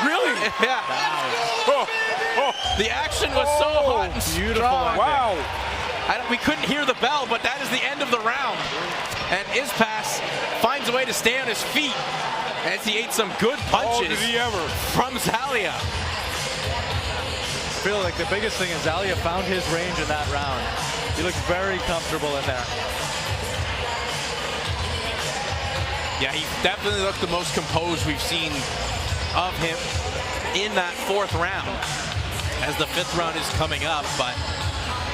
Really? Yeah. The action was so hot and strong. Wow. We couldn't hear the bell, but that is the end of the round. And Ispas finds a way to stay on his feet as he ate some good punches Did he ever? from Szalai. I feel like the biggest thing is Szalai found his range in that round. He looks very comfortable in there. Yeah, he definitely looked the most composed we've seen of him in that fourth round as the fifth round is coming up, but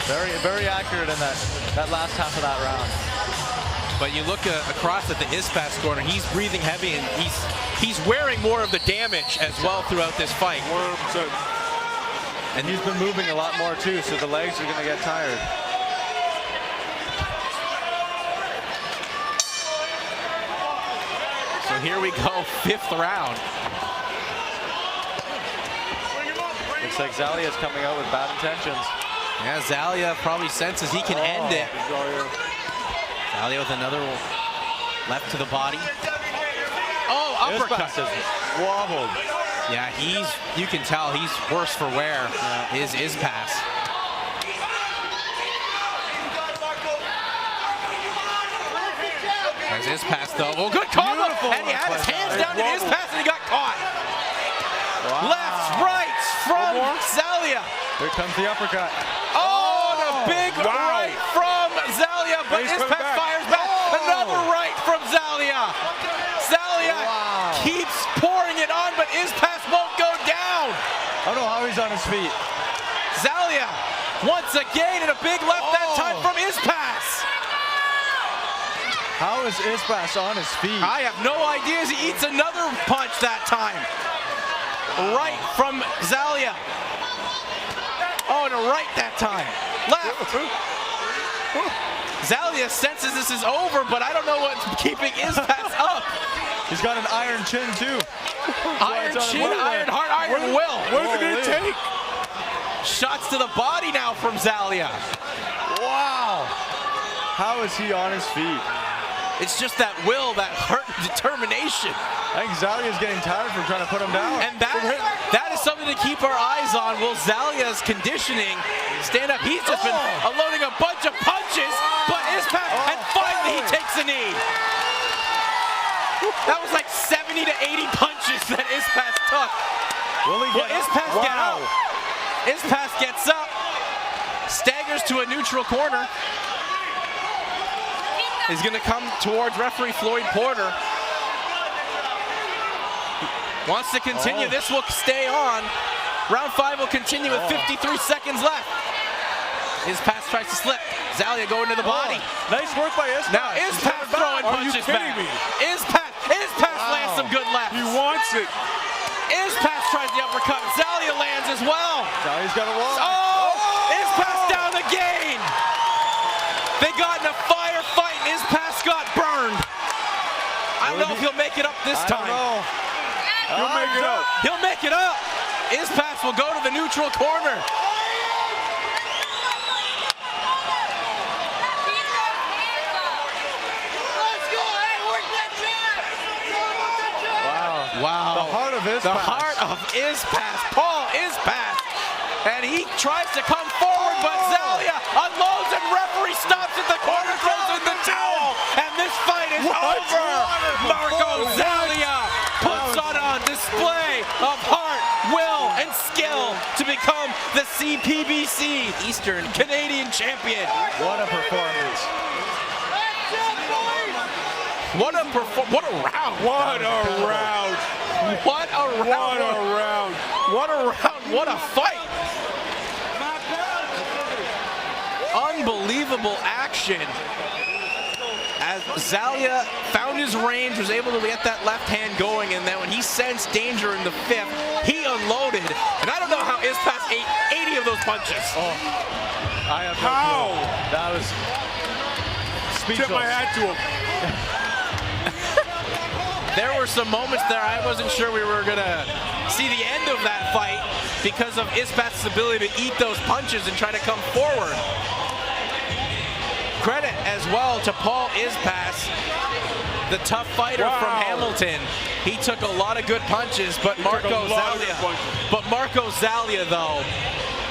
very, very accurate in that last half of that round. But you look across at the Ispas corner, he's breathing heavy and he's wearing more of the damage as well throughout this fight. 100%. And he's been moving a lot more too, so the legs are going to get tired. So here we go, fifth round. Looks like Szalai is coming out with bad intentions. Yeah, Szalai probably senses he can end it. Szalai with another left to the body. Oh, uppercut. Wobbled. Yeah, you can tell he's worse for wear, is Ispas. There's Ispas though. Oh, good combo! And he had his hands down to Ispas and he got caught. Wow. Lefts, rights from Szalai. Here comes the uppercut. Oh, and a big right from Szalai, but Ispas fires back. Another right from Szalai. Szalai keeps pouring it on, but Ispas won't go down. I don't know how he's on his feet. Szalai once again, and a big left that time from Ispas. How is Ispas on his feet? I have no idea as he eats another punch that time. Right from Szalai. Oh, and a right that time. Left. Szalai senses this is over, but I don't know what's keeping Ispas up. He's got an iron chin too. Iron chin, iron heart, iron will. What is it going to take? Shots to the body now from Szalai. Wow. How is he on his feet? It's just that will, that hurt and determination. I think Szalai is getting tired from trying to put him down. And that is something to keep our eyes on. Will Szalai's conditioning stand up? He's just been unloading a bunch of punches, but Ispas, and finally he takes a knee. That was like 70 to 80 punches that Ispas took. Will Ispas get out? Ispas gets up, staggers to a neutral corner. Is going to come towards referee Floyd Porter. Wants to continue. This will stay on. Round 5 will continue with 53 seconds left. Ispas tries to slip. Szalai going to the body. Nice work by Ispas. Now Ispas throwing punches back. Ispas lands some good lefts. He wants it. Ispas tries the uppercut. Szalai lands as well. Szalai's got a wall. Ispas down again. They got in a firefight. Ispas got burned. I don't know if he'll make it up this time. He'll make it up. He'll make it up. Ispas will go to the neutral corner. Wow. The heart of Ispas. The heart of Ispas. Paul Ispas. And he tries to come forward, but Szalai unloads and referee stops at the corner, throws in the towel, and this fight is over. Marko Szalai puts on a display of heart, will, and skill to become the CPBC Eastern Canadian champion. What a performance. What a round. What a round. What a round. What a round. What a round. What a fight. Unbelievable action. As Szalai found his range, was able to get that left hand going, and then when he sensed danger in the 5th, he unloaded. And I don't know how Ispas ate 80 of those punches. Oh, I have no How? clue. That was speechless. Tip my hat to him. There were some moments there I wasn't sure we were going to see the end of that fight because of Ispas' ability to eat those punches and try to come forward. Credit as well to Paul Ispas, the tough fighter from Hamilton. He took a lot of good punches, but Marko Szalai, though,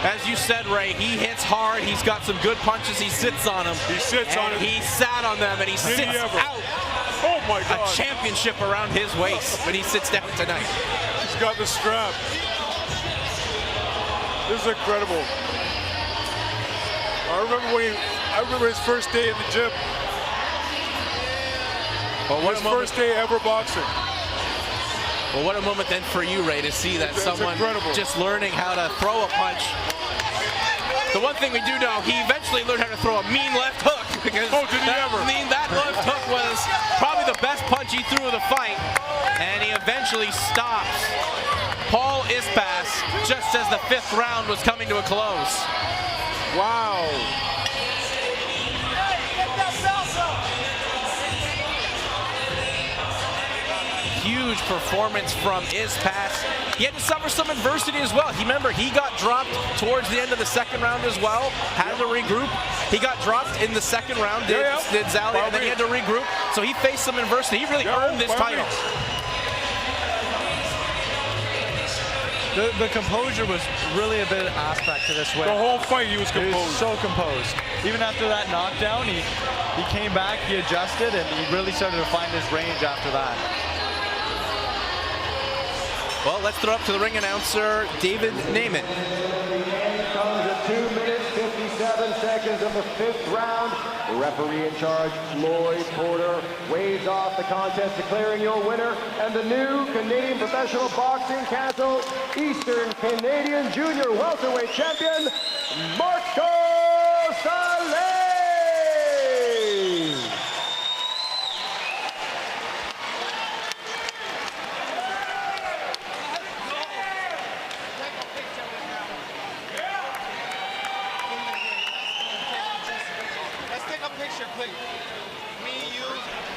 as you said, Ray, he hits hard. He's got some good punches. He sits on them. He sits on it. He sat on them, and he sits out. Oh my God. A championship around his waist when he sits down tonight. He's got the strap. This is incredible. I remember his first day in the gym. Well, his first day ever boxing. Well, what a moment then for you, Ray, to see that someone just learning how to throw a punch. The one thing we do know, he eventually learned how to throw a mean left hook, because that left hook was probably the best punch he threw of the fight, and he eventually stops Paul Ispas just as the 5th round was coming to a close. Wow. Huge performance from Ispas. He had to suffer some adversity as well. Remember, he got dropped towards the end of the 2nd round as well, had to regroup. He got dropped in the 2nd round, did Szalai, and then he had to regroup. So he faced some adversity. He really earned this title. The composure was really a big aspect to this win. The whole fight he was composed. He was so composed. Even after that knockdown, he came back, he adjusted, and he really started to find his range after that. Well, let's throw up to the ring announcer, David Naiman. Comes at 2 minutes, 57 seconds of the 5th round. The referee in charge, Lloyd Porter, waves off the contest, declaring your winner and the new Canadian Professional Boxing Council Eastern Canadian Junior Welterweight Champion, Marko Szalai.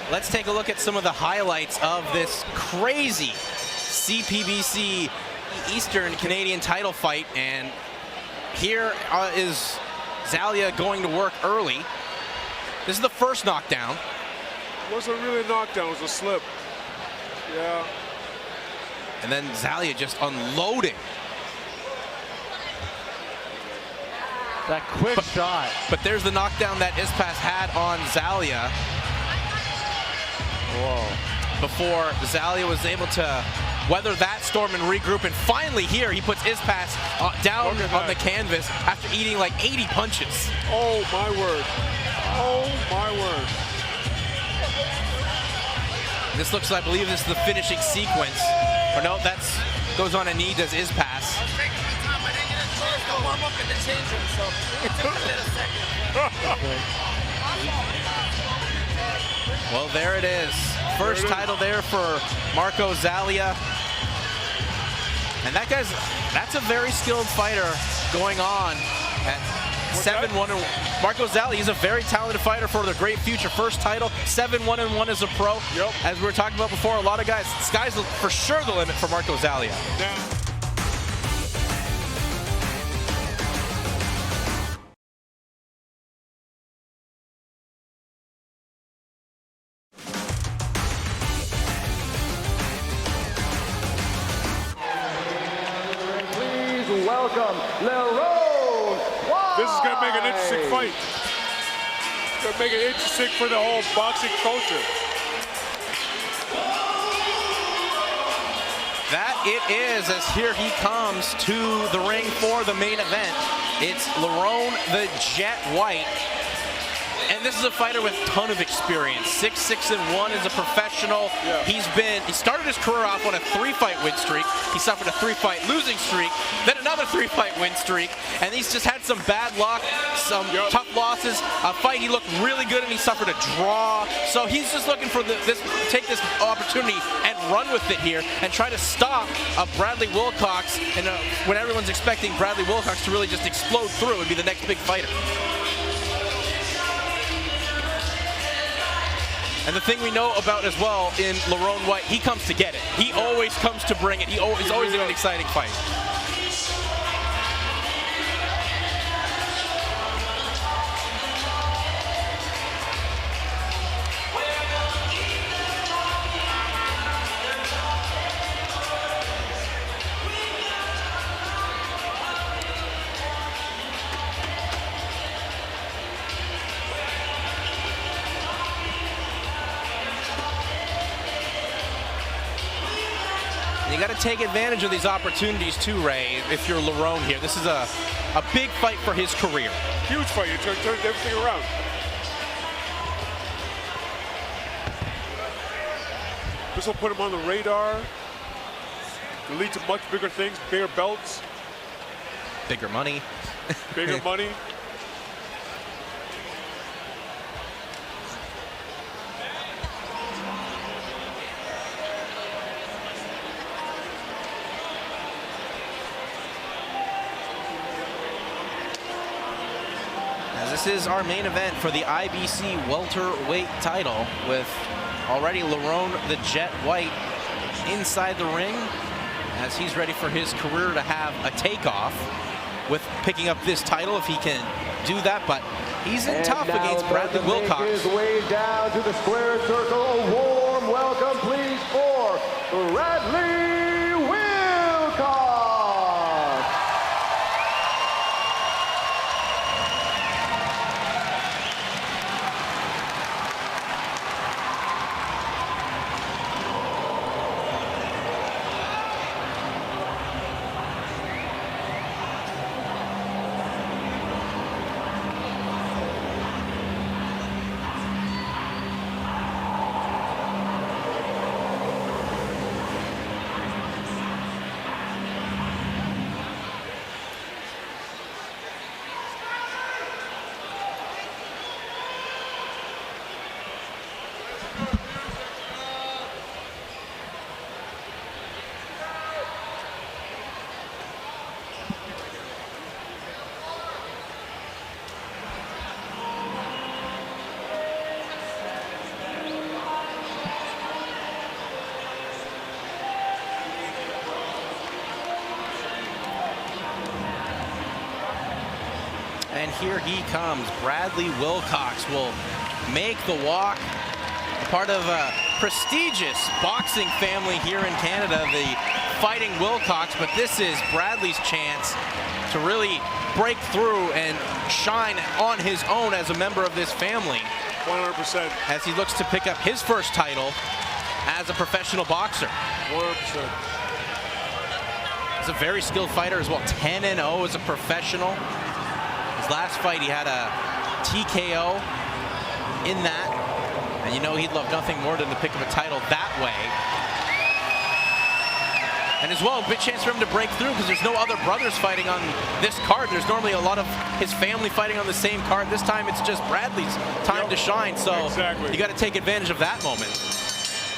Let's take a look at some of the highlights of this crazy CPBC Eastern Canadian title fight. And here is Szalai going to work early. This is the first knockdown. It wasn't really a knockdown, it was a slip. Yeah. And then Szalai just unloading. That quick shot. But there's the knockdown that Ispas had on Szalai. Whoa. Before Szalai was able to weather that storm and regroup, and finally here he puts Ispas down on the canvas after eating like 80 punches. Oh my word. Oh my word. This looks, I believe this is the finishing sequence. Or no, that's goes on a knee, does Ispas. Well, there it is. First title there for Marko Szalai. And that's a very skilled fighter going on at 7-1. Marko Szalai, he's a very talented fighter for the great future. First title, 7-1-1 as a pro. Yep. As we were talking about before, a lot of guys, sky's for sure the limit for Marko Szalai. Now. Welcome, Lerone. This is going to make an interesting fight. It's going to make it interesting for the whole boxing culture. That it is, as here he comes to the ring for the main event. It's Larone the Jet Whyte. And this is a fighter with a ton of experience. 6-6-1 as a professional. Yeah. He started his career off on a 3-fight win streak. He suffered a 3-fight losing streak, then another 3-fight win streak, and he's just had some bad luck, some tough losses. A fight he looked really good and he suffered a draw. So he's just looking for take this opportunity and run with it here and try to stop Bradley Wilcox. And when everyone's expecting Bradley Wilcox to really just explode through and be the next big fighter. And the thing we know about as well in Larone Whyte, he comes to get it. He always comes to bring it. He's always in an exciting fight. You got to take advantage of these opportunities too, Ray, if you're Larone here. This is a big fight for his career. Huge fight. You turn everything around. This will put him on the radar. It'll lead to much bigger things, bigger belts. Bigger money. Bigger money. This is our main event for the IBC welterweight title, with already Larone the Jet Whyte inside the ring as he's ready for his career to have a takeoff with picking up this title if he can do that. But he's in tough against Bradley Wilcox. Make his way down to the square circle. A warm welcome, please, for Bradley Wilcox. And here he comes. Bradley Wilcox will make the walk. Part of a prestigious boxing family here in Canada, the Fighting Wilcox, but this is Bradley's chance to really break through and shine on his own as a member of this family. 100%. As he looks to pick up his first title as a professional boxer. 100%. He's a very skilled fighter as well. 10-0 as a professional. His last fight, he had a TKO in that. And you know he'd love nothing more than to pick up a title that way. And as well, a big chance for him to break through because there's no other brothers fighting on this card. There's normally a lot of his family fighting on the same card. This time it's just Bradley's time to shine. So you got to take advantage of that moment.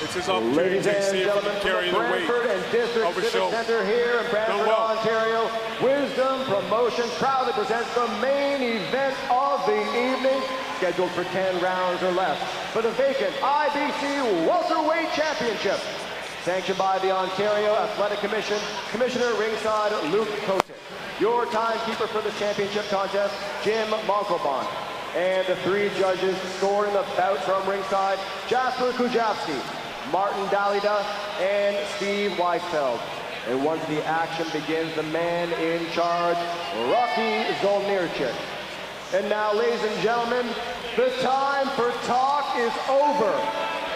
It's his opportunity to see if he can carry the weight of a show. Center here in Brantford, Ontario. Wisdom Promotions proudly presents the main event of the evening, scheduled for 10 rounds or less, for the vacant IBC Welterweight Championship. Sanctioned by the Ontario Athletic Commission, Commissioner ringside Luke Kotick. Your timekeeper for the championship contest, Jim Monkelbon. And the three judges scoring the bout from ringside, Jasper Kujavsky, Martin Dalida, and Steve Weisfeld. And once the action begins, the man in charge, Rocky Zolnierczyk. And now, ladies and gentlemen, the time for talk is over.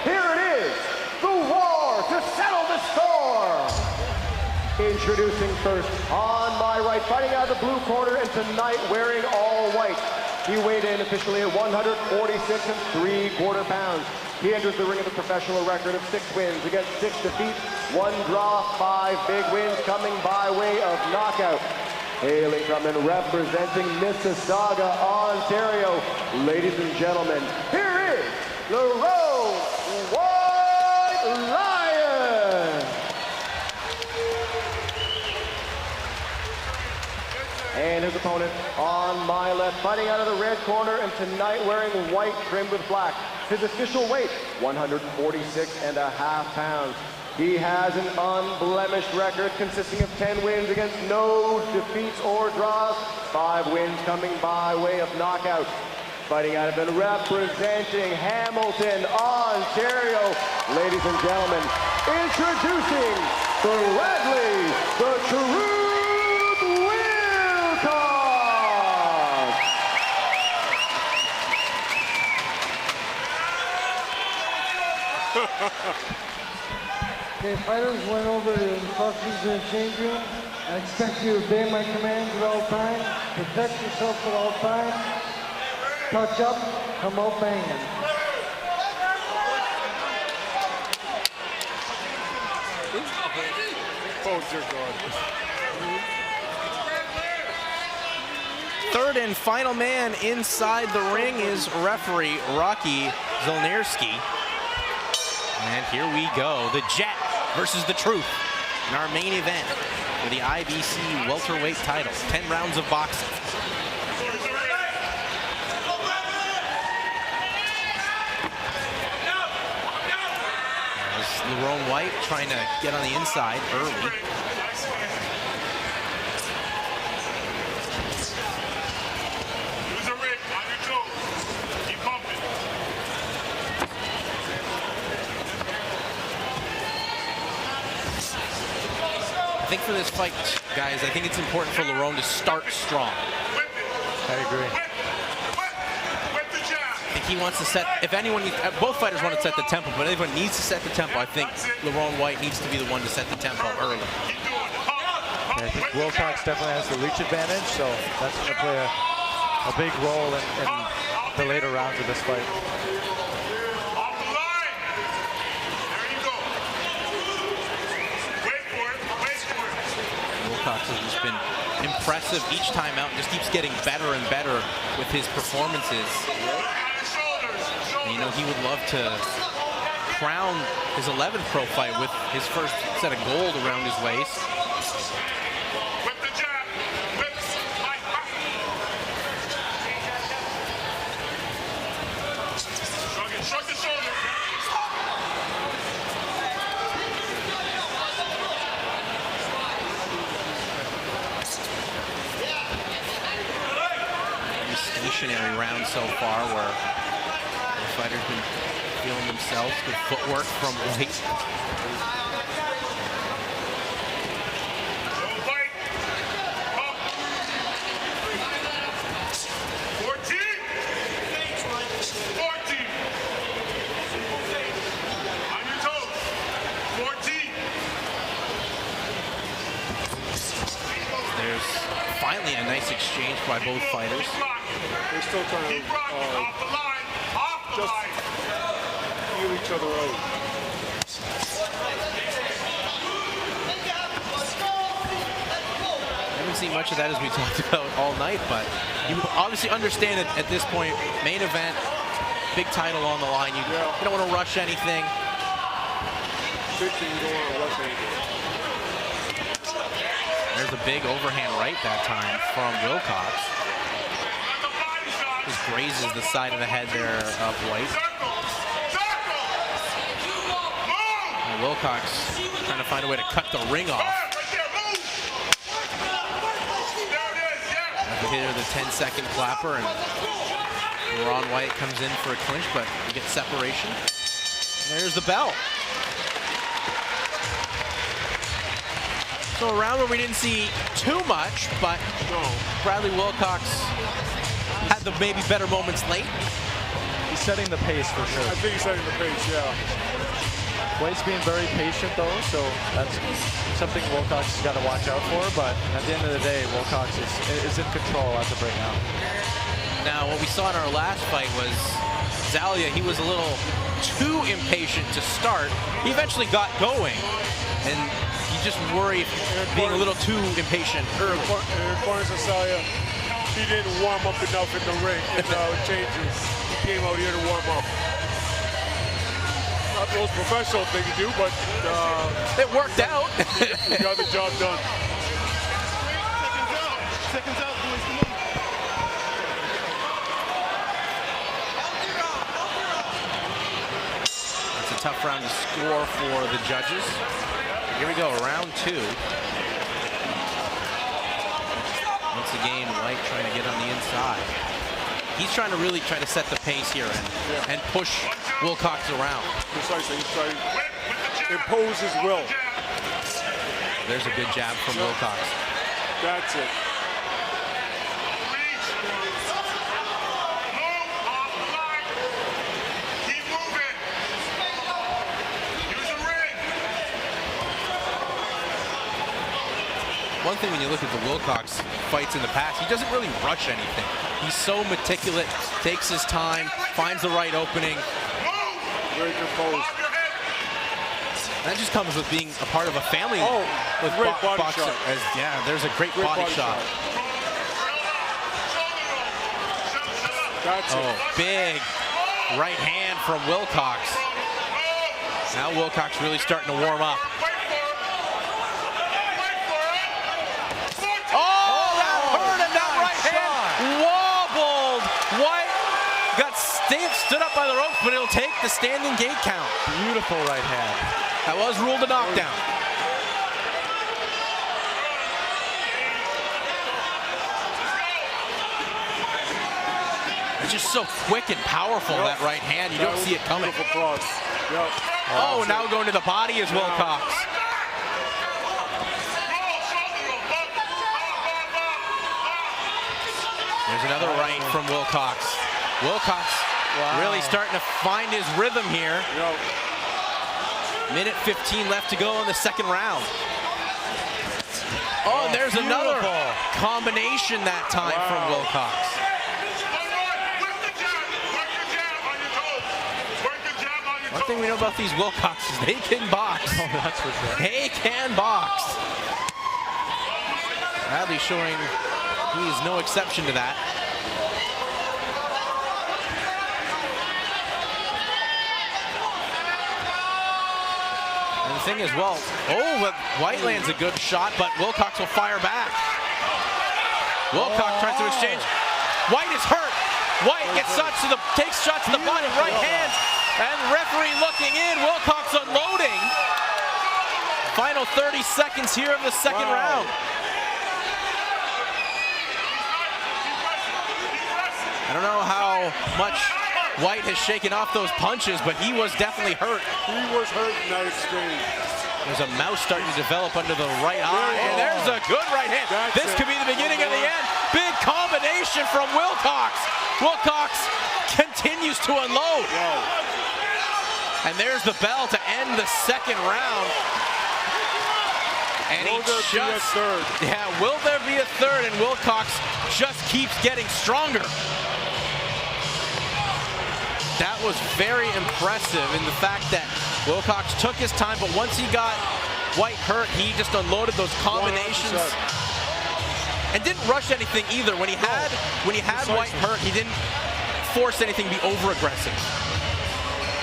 Here it is, the war to settle the score. Introducing first, on my right, fighting out of the blue corner, and tonight wearing all white. He weighed in officially at 146 3/4 pounds. He enters the ring with a professional record of 6 wins against 6 defeats, 1 draw, 5 big wins coming by way of knockout. Hailing from and representing Mississauga, Ontario, ladies and gentlemen, here is Lerone White Lion. And his opponent on my left, fighting out of the red corner, and tonight wearing white trimmed with black. His official weight, 146.5 pounds. He has an unblemished record consisting of 10 wins against no defeats or draws, 5 wins coming by way of knockout. Fighting out of and representing Hamilton, Ontario, ladies and gentlemen, introducing Bradley, the Truth Wilcox. Okay, fighters went over to the cross-season change room. I expect you to obey my commands at all times, protect yourself at all times, touch up, come out banging. Oh, dear God. Third and final man inside the ring is referee Rocky Zolnierski. And here we go, the Jet versus the Truth in our main event for the IBC welterweight title. 10 rounds of boxing. As Lerone White trying to get on the inside early. I think for this fight, guys, I think it's important for Lerone to start strong. I agree. I think he wants to set, if anyone, both fighters want to set the tempo, but if anyone needs to set the tempo, I think Lerone White needs to be the one to set the tempo early. Yeah, I think Wilcox definitely has the reach advantage, so that's going to play a big role in the later rounds of this fight. Wilcox has just been impressive each time out and just keeps getting better and better with his performances. And, you know, he would love to crown his 11th pro fight with his first set of gold around his waist. Stationary round so far where the fighters been feeling themselves. Good footwork from Whyte. There's finally a nice exchange by both fighters. They're still trying to just feel each other out. I haven't seen much of that as we talked about all night, but you obviously understand it at this point. Main event, big title on the line. You don't want to rush anything. You don't want to rush anything. There's a big overhand right that time from Wilcox. Just grazes the side of the head there of Whyte. And Wilcox trying to find a way to cut the ring off. As we hit the 10-second clapper, and Lerone White comes in for a clinch, but we get separation. And there's the bell. So a round where we didn't see too much, but Bradley Wilcox had the maybe better moments late. He's setting the pace for sure. I think he's setting the pace, yeah. Whyte's being very patient though, so that's something Wilcox has got to watch out for. But at the end of the day, Wilcox is in control as of right now. Now, what we saw in our last fight was Szalai, he was a little too impatient to start. He eventually got going, and you just worry being a little too impatient early. In accordance to Soria, he didn't warm up enough in the ring in the changes. He came out here to warm up. Not the most professional thing to do, but it worked out. He got the job done. Seconds out, boys. Come on. It's a tough round to score for the judges. Here we go, round 2. Once again, Whyte trying to get on the inside. He's trying to really set the pace here and push Wilcox around. Precisely, he's trying to impose his will. There's a good jab from Wilcox. That's it. One thing when you look at the Wilcox fights in the past, he doesn't really rush anything. He's so meticulous, takes his time, finds the right opening. Very composed. That just comes with being a part of a family with great body boxer. shot. Yeah, there's a great body shot. That's it. Big right hand from Wilcox. Now Wilcox really starting to warm up. Stood up by the ropes, but it'll take the standing gate count. Beautiful right hand. That was ruled a knockdown. It's just so quick and powerful, that right hand. You don't see it coming. Oh, now going to the body is Wilcox. There's another right from Wilcox. Wilcox really starting to find his rhythm here. Minute 15 left to go in the second round. Oh, and there's another combination that time from Wilcox. One thing we know about these Wilcoxes, they can box. Oh, that's for sure. They can box. Bradley showing he is no exception to that. Thing as well. Whyte lands a good shot, but Wilcox will fire back. Wilcox tries to exchange. Whyte is hurt. Whyte takes shots to the body, right hand, and referee looking in. Wilcox unloading. Final 30 seconds here of the second round. I don't know how much Whyte has shaken off those punches, but he was definitely hurt. He was hurt in that exchange. There's a mouse starting to develop under the right eye, and there's a good right hand. This could be the beginning of the end. Big combination from Wilcox. Wilcox continues to unload. And there's the bell to end the second round. And will there be a third? Yeah, will there be a third? And Wilcox just keeps getting stronger. That was very impressive in the fact that Wilcox took his time, but once he got Whyte hurt, he just unloaded those combinations 100%. and didn't rush anything either. When he had Whyte hurt, he didn't force anything to be over aggressive.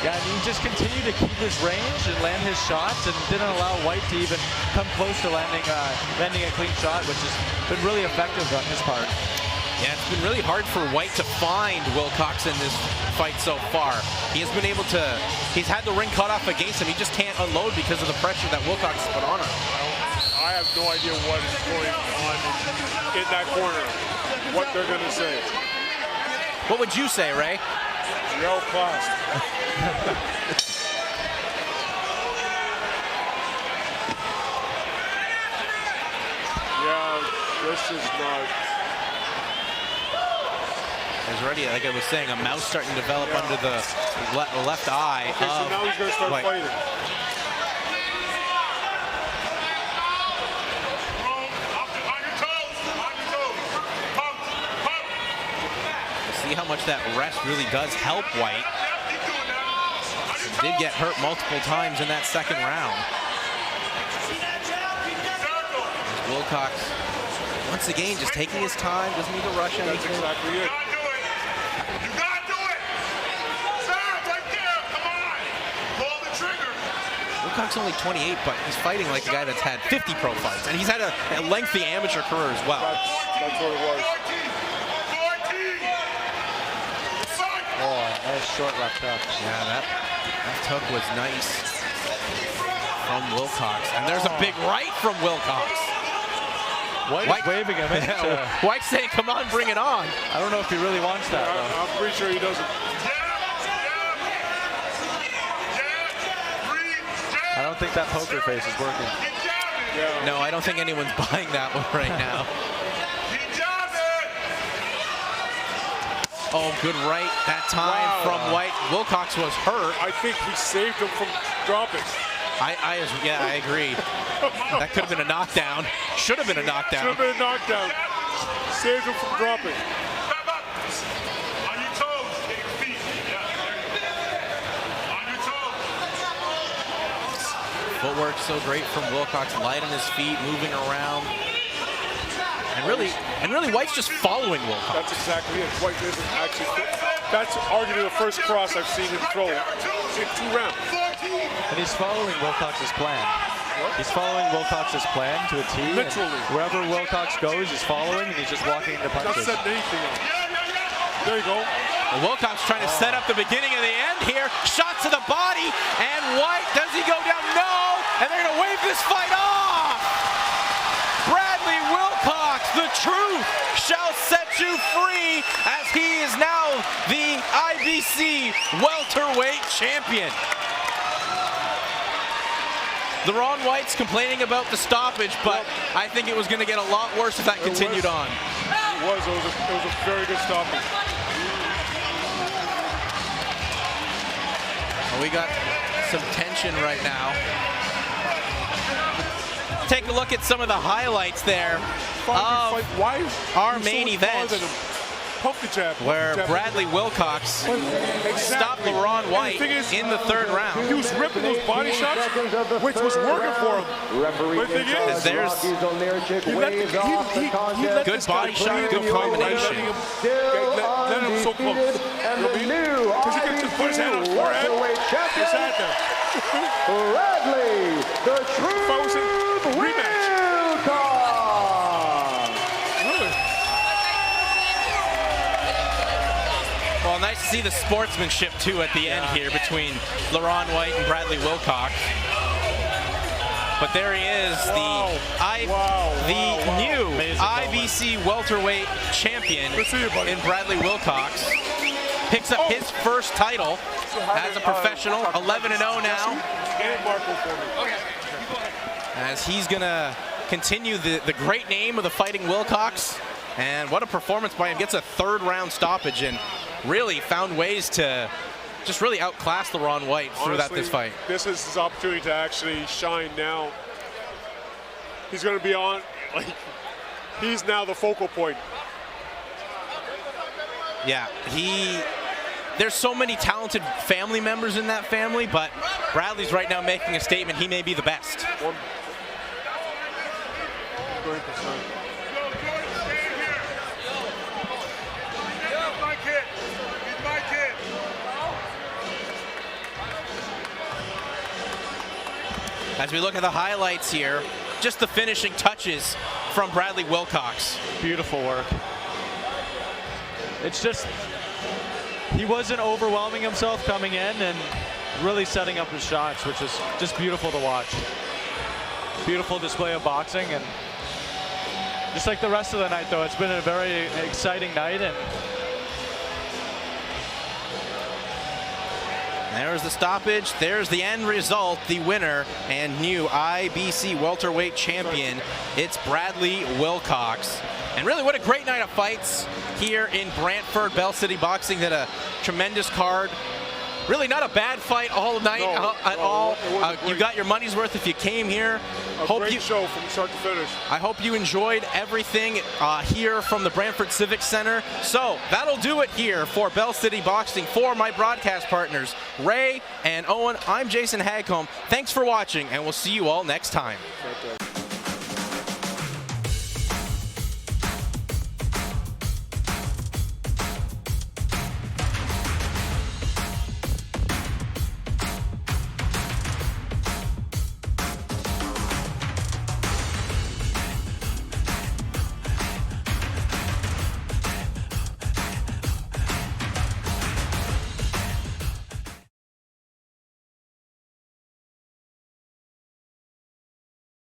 Yeah, and he just continued to keep his range and land his shots, and didn't allow Whyte to even come close to landing a clean shot, which has been really effective on his part. Yeah, it's been really hard for Whyte to find Wilcox in this fight so far. He has been able to, he's had the ring cut off against him. He just can't unload because of the pressure that Wilcox has put on him. I have no idea what is going on in that corner, what they're going to say. What would you say, Ray? Well classed. Yeah, this is not... There's already, like I was saying, a mouse starting to develop under the left eye. Okay, so now he's going to start fighting. see how much that rest really does help Whyte. Did get hurt multiple times in that second round. There's Wilcox, once again, just taking his time, doesn't need to rush anything. That's exactly it. You gotta do it! Stop right there! Come on! Pull the trigger! Wilcox only 28, but he's fighting like a guy that's had 50 pro fights, and he's had a lengthy amateur career as well. That's what it was. 14! Oh, nice short left hook. Yeah, that hook was nice from Wilcox, and there's a big right from Wilcox. White's waving him in. White's saying, come on, bring it on. I don't know if he really wants that, though. I'm pretty sure he doesn't. I don't think that poker face is working. Yeah. No, I don't think anyone's buying that one right now. Oh, good right that time from Whyte. Wilcox was hurt. I think he saved him from dropping. I agree. That could have been a knockdown. Should have been a knockdown. Should have been a knockdown. Saved him from dropping. On your toes, take your feet. Yeah. On your toes. Footwork so great from Wilcox, light on his feet, moving around. And really, White's just following Wilcox. That's exactly it. Whyte isn't actually. That's arguably the first cross I've seen him throw in 2 rounds. And he's following Wilcox's plan. He's following Wilcox's plan to a T. Literally. Wherever Wilcox goes, he's following, and he's just walking into Not punches. setting anything up. There you go. And Wilcox trying to set up the beginning of the end here. Shot to the body, and Whyte, does he go down? No! And they're going to wave this fight off! Bradley Wilcox, the truth shall set you free, as he is now the IBC welterweight champion. LaRon Whyte's complaining about the stoppage, but I think it was going to get a lot worse if that continued on. It was a very good stoppage. We got some tension right now. Take a look at some of the highlights there of our main event, where Bradley Wilcox stopped LaRon Whyte in the 3rd round. He was ripping those body shots, which was working for him. But the thing is, There's good body shot, good combination. Let him so close. Because he can just put his hand on his forehead. His hand there. Bradley, the true rematch. Well, nice to see the sportsmanship too at the end here between LaRon Whyte and Bradley Wilcox. But there he is, the new IBC welterweight champion in Bradley Wilcox. Picks up his first title as a professional, 11-0 now. As he's gonna continue the great name of the Fighting Wilcox. And what a performance by him. Gets a 3rd round stoppage and really found ways to just really outclass LaRon Whyte throughout this fight. This is his opportunity to actually shine now. He's going to be on, he's now the focal point. Yeah, there's so many talented family members in that family, but Bradley's right now making a statement. He may be the best. As we look at the highlights here, just the finishing touches from Bradley Wilcox. Beautiful work. It's just, he wasn't overwhelming himself coming in and really setting up his shots, which is just beautiful to watch. Beautiful display of boxing, and just like the rest of the night though, it's been a very exciting night. And there's the stoppage, there's the end result, the winner and new IBC welterweight champion. It's Bradley Wilcox. And really, what a great night of fights here in Brantford. Bell City Boxing did a tremendous card. really not a bad fight all night at all. You got your money's worth if you came here. Great show from start to finish. I hope you enjoyed everything here from the Brantford Civic Center. So that'll do it here for Bell City Boxing. For my broadcast partners, Ray and Owen, I'm Jason Hagholm. Thanks for watching, and we'll see you all next time.